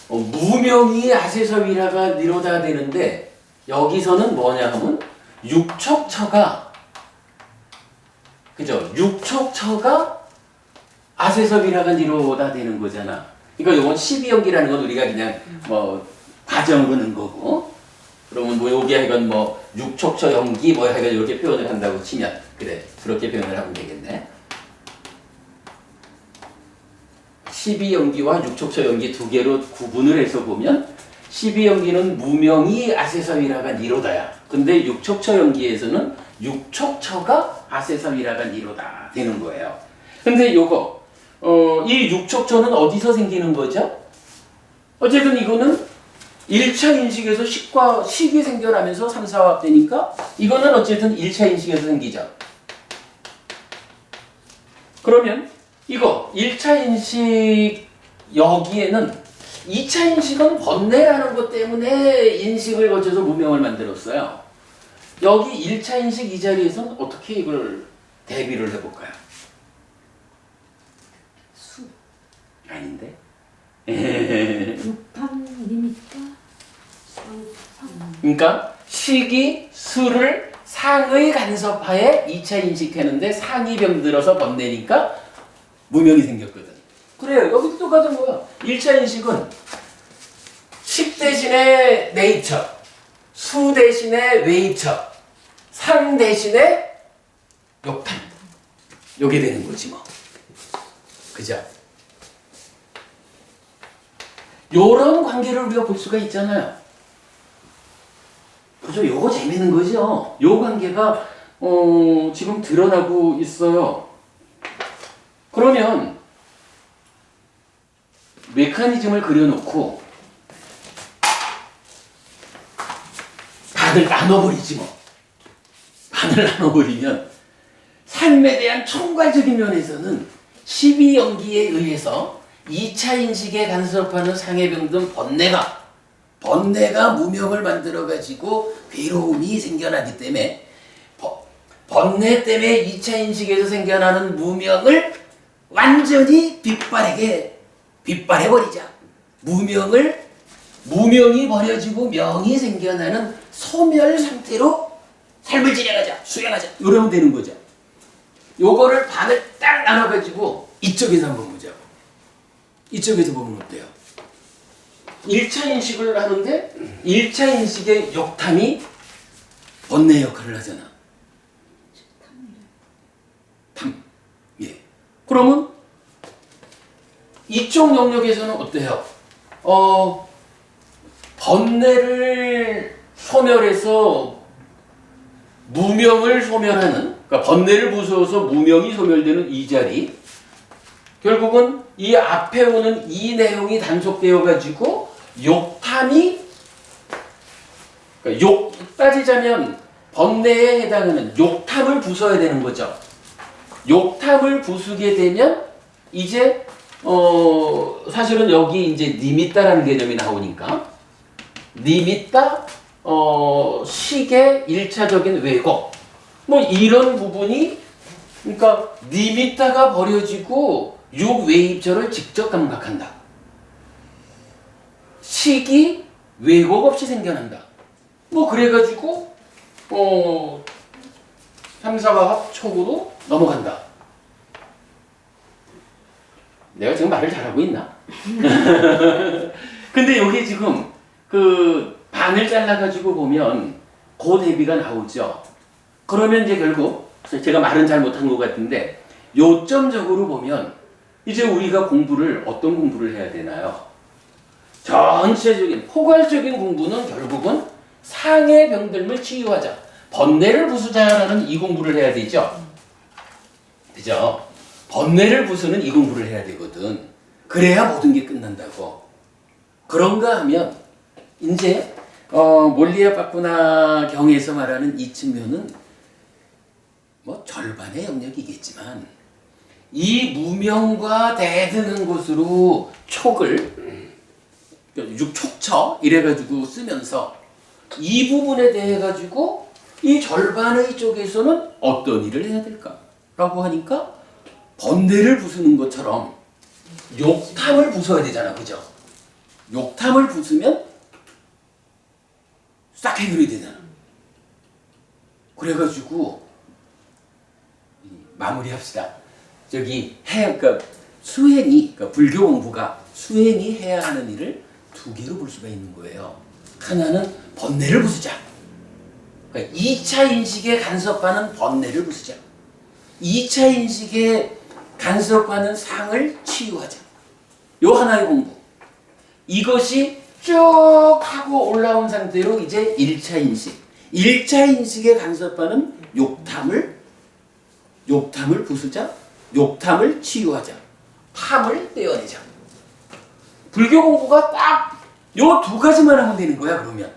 무명이 아세서위라가 니로다 되는데 여기서는 뭐냐 하면 육촉처가 그죠? 육촉처가 아세서위라가 니로다 되는 거잖아. 그러니까 요건 12연기라는 건 우리가 그냥 뭐 과정으로 넣은 거고. 그러면 뭐 여기 하여간 뭐 육촉처 연기 뭐 하여간 이렇게 표현을 한다고 치면 그래 그렇게 표현을 하면 되겠네. 12연기와 육촉처 연기 두 개로 구분을 해서 보면 12연기는 무명이 아세서위라가 니로다야. 근데 육촉처 연기에서는 육촉처가 아세서위라가 니로다 되는 거예요. 근데 요거 이 육촉처는 어디서 생기는 거죠? 어쨌든 이거는 1차 인식에서 식이 생겨나면서 3, 4화합 되니까 이거는 어쨌든 1차 인식에서 생기죠. 그러면 이거 1차 인식 여기에는 2차 인식은 번뇌라는 것 때문에 인식을 거쳐서 무명을 만들었어요. 여기 1차 인식 이 자리에서는 어떻게 이걸 대비를 해볼까요? 수. 아닌데? 육판이니까 그러니까 식이 수를 상의 간섭하에 2차 인식하는데 상이 병들어서 번뇌니까 무명이 생겼거든. 그래요. 여기도 똑같은 거야. 1차 인식은 식 대신에 네이처, 수 대신에 웨이처, 상 대신에 욕판. 요게 되는 거지 뭐. 그죠? 요런 관계를 우리가 볼 수가 있잖아요. 그죠? 요거 재밌는 거죠. 요 관계가 지금 드러나고 있어요. 그러면 메커니즘을 그려놓고 반을 나눠버리지 뭐. 반을 나눠버리면 삶에 대한 총괄적인 면에서는 12연기에 의해서 2차 인식에 간섭하는 상해병 등 번뇌가 무명을 만들어가지고 괴로움이 생겨나기 때문에 번뇌 때문에 2차 인식에서 생겨나는 무명을 완전히 빛발해버리자. 무명이 버려지고 명이 생겨나는 소멸 상태로 삶을 수행하자. 이러면 되는 거죠. 요거를 반을 딱 나눠가지고 이쪽에서 한번 보자고. 이쪽에서 보면 어때요? 1차 인식을 하는데 1차 인식의 욕탐이 번뇌 역할을 하잖아. 탐. 예. 그러면 이쪽 영역에서는 어때요? 번뇌를 소멸해서 무명을 소멸하는, 그러니까 번뇌를 부수어서 무명이 소멸되는 이 자리, 결국은 이 앞에 오는 이 내용이 단속되어 가지고 욕탐이, 그러니까 따지자면 번뇌에 해당하는 욕탐을 부숴야 되는 거죠. 욕탐을 부수게 되면 이제 사실은 여기 이제 니미따라는 개념이 나오니까 니미따 식의 1차적인 왜곡 뭐 이런 부분이, 그러니까 니미따가 버려지고 육외입절을 직접 감각한다. 식이 왜곡 없이 생겨난다. 뭐 그래가지고 3사화합 촉으로 넘어간다. 내가 지금 말을 잘하고 있나? 근데 여기 지금 그 반을 잘라가지고 보면 그 대비가 나오죠. 그러면 이제 결국 제가 말은 잘 못한 것 같은데 요점적으로 보면 이제 우리가 공부를 어떤 공부를 해야 되나요? 전체적인 포괄적인 공부는 결국은 상해 병들물 치유하자, 번뇌를 부수자라는 이 공부를 해야 되죠. 그죠? 번뇌를 부수는 이 공부를 해야 되거든. 그래야 모든 게 끝난다고. 그런가 하면 이제 몰리아 바쿠나 경에서 말하는 이 측면은 뭐 절반의 영역이겠지만 이 무명과 대등한 곳으로 촉을 육촉처 이래가지고 쓰면서 이 부분에 대해 가지고 이 절반의 쪽에서는 어떤 일을 해야 될까라고 하니까 번뇌를 부수는 것처럼 욕탐을 부숴야 되잖아, 그죠? 욕탐을 부수면 싹 해결이 되잖아. 그래가지고 마무리합시다. 저기 그러니까 수행이, 그러니까 불교 공부가 수행이 해야 하는 일을 두 개로 볼 수가 있는 거예요. 하나는 번뇌를 부수자. 그러니까 2차 인식에 간섭하는 번뇌를 부수자. 2차 인식에 간섭하는 상을 치유하자. 요 하나의 공부. 이것이 쭉 하고 올라온 상태로 이제 1차 인식. 1차 인식에 간섭하는 욕탐을 부수자. 욕탐을 치유하자. 탐을 떼어내자. 불교 공부가 딱 요 두 가지만 하면 되는 거야, 그러면.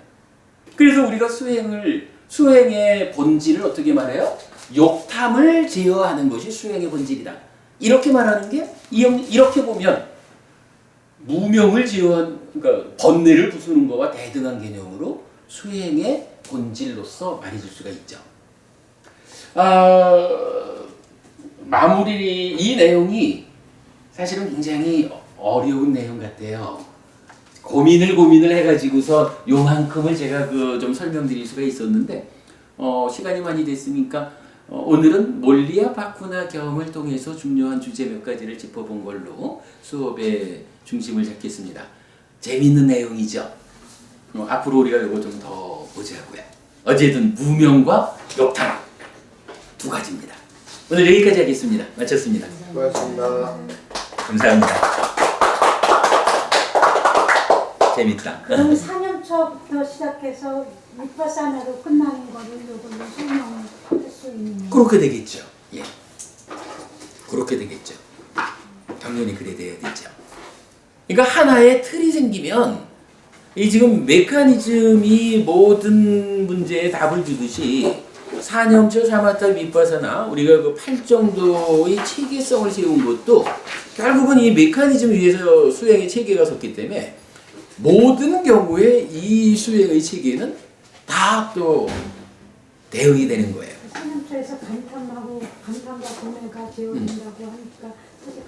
그래서 우리가 수행의 본질을 어떻게 말해요? 욕탐을 제어하는 것이 수행의 본질이다. 이렇게 말하는 게, 이렇게 보면 무명을 제어한, 그러니까 번뇌를 부수는 것과 대등한 개념으로 수행의 본질로서 말해줄 수가 있죠. 마무리, 이 내용이 사실은 굉장히 어려운 내용 같아요. 고민을 해가지고서 요만큼을 제가 좀 설명드릴 수가 있었는데, 시간이 많이 됐으니까, 오늘은 몰리아 바쿠나 경을 통해서 중요한 주제 몇 가지를 짚어본 걸로 수업의 중심을 잡겠습니다. 재밌는 내용이죠. 앞으로 우리가 이거 좀 더 보자고요. 어쨌든 무명과 욕탐 두 가지입니다. 오늘 여기까지 하겠습니다. 마쳤습니다. 고맙습니다. 감사합니다. 재밌다. 그럼 4년초부터 시작해서 위파사나로 끝나는 거를 이걸로 설명을 할 수 있는. 그렇게 되겠죠. 예. 그렇게 되겠죠. 당연히 그래 돼야 되죠. 그러니까 하나의 틀이 생기면 이 지금 메커니즘이 모든 문제에 답을 주듯이 사념초 사마타 위파사나 우리가 그 8정도의 체계성을 세운 것도 결국은 이 메커니즘 위에서 수행의 체계가 섰기 때문에 모든 경우에 이 수행의 체계는 다 또 대응이 되는 거예요. 사념초에서 간탐하고 간탐과 공매가 제어된다고 하니까 사실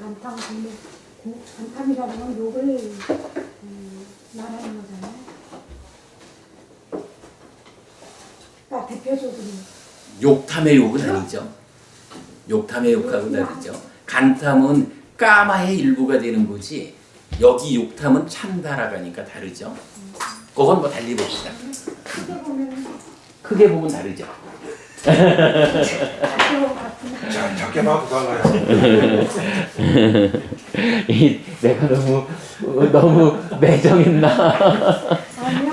간탐이라는 건 욕을 말하는 거잖아요. 그러니까 대표적으로 욕탐의 욕은 아니죠. 욕탐의 욕하고 다르죠. 간탐은 까마의 일부가 되는 거지 여기 욕탐은 참다라가니까 다르죠. 그건 뭐 달리 봅시다. 크게 보면 크게 보면 다르죠. 작고 같은 작게 봐도 달라요. 내가 너무 매정했나? 아니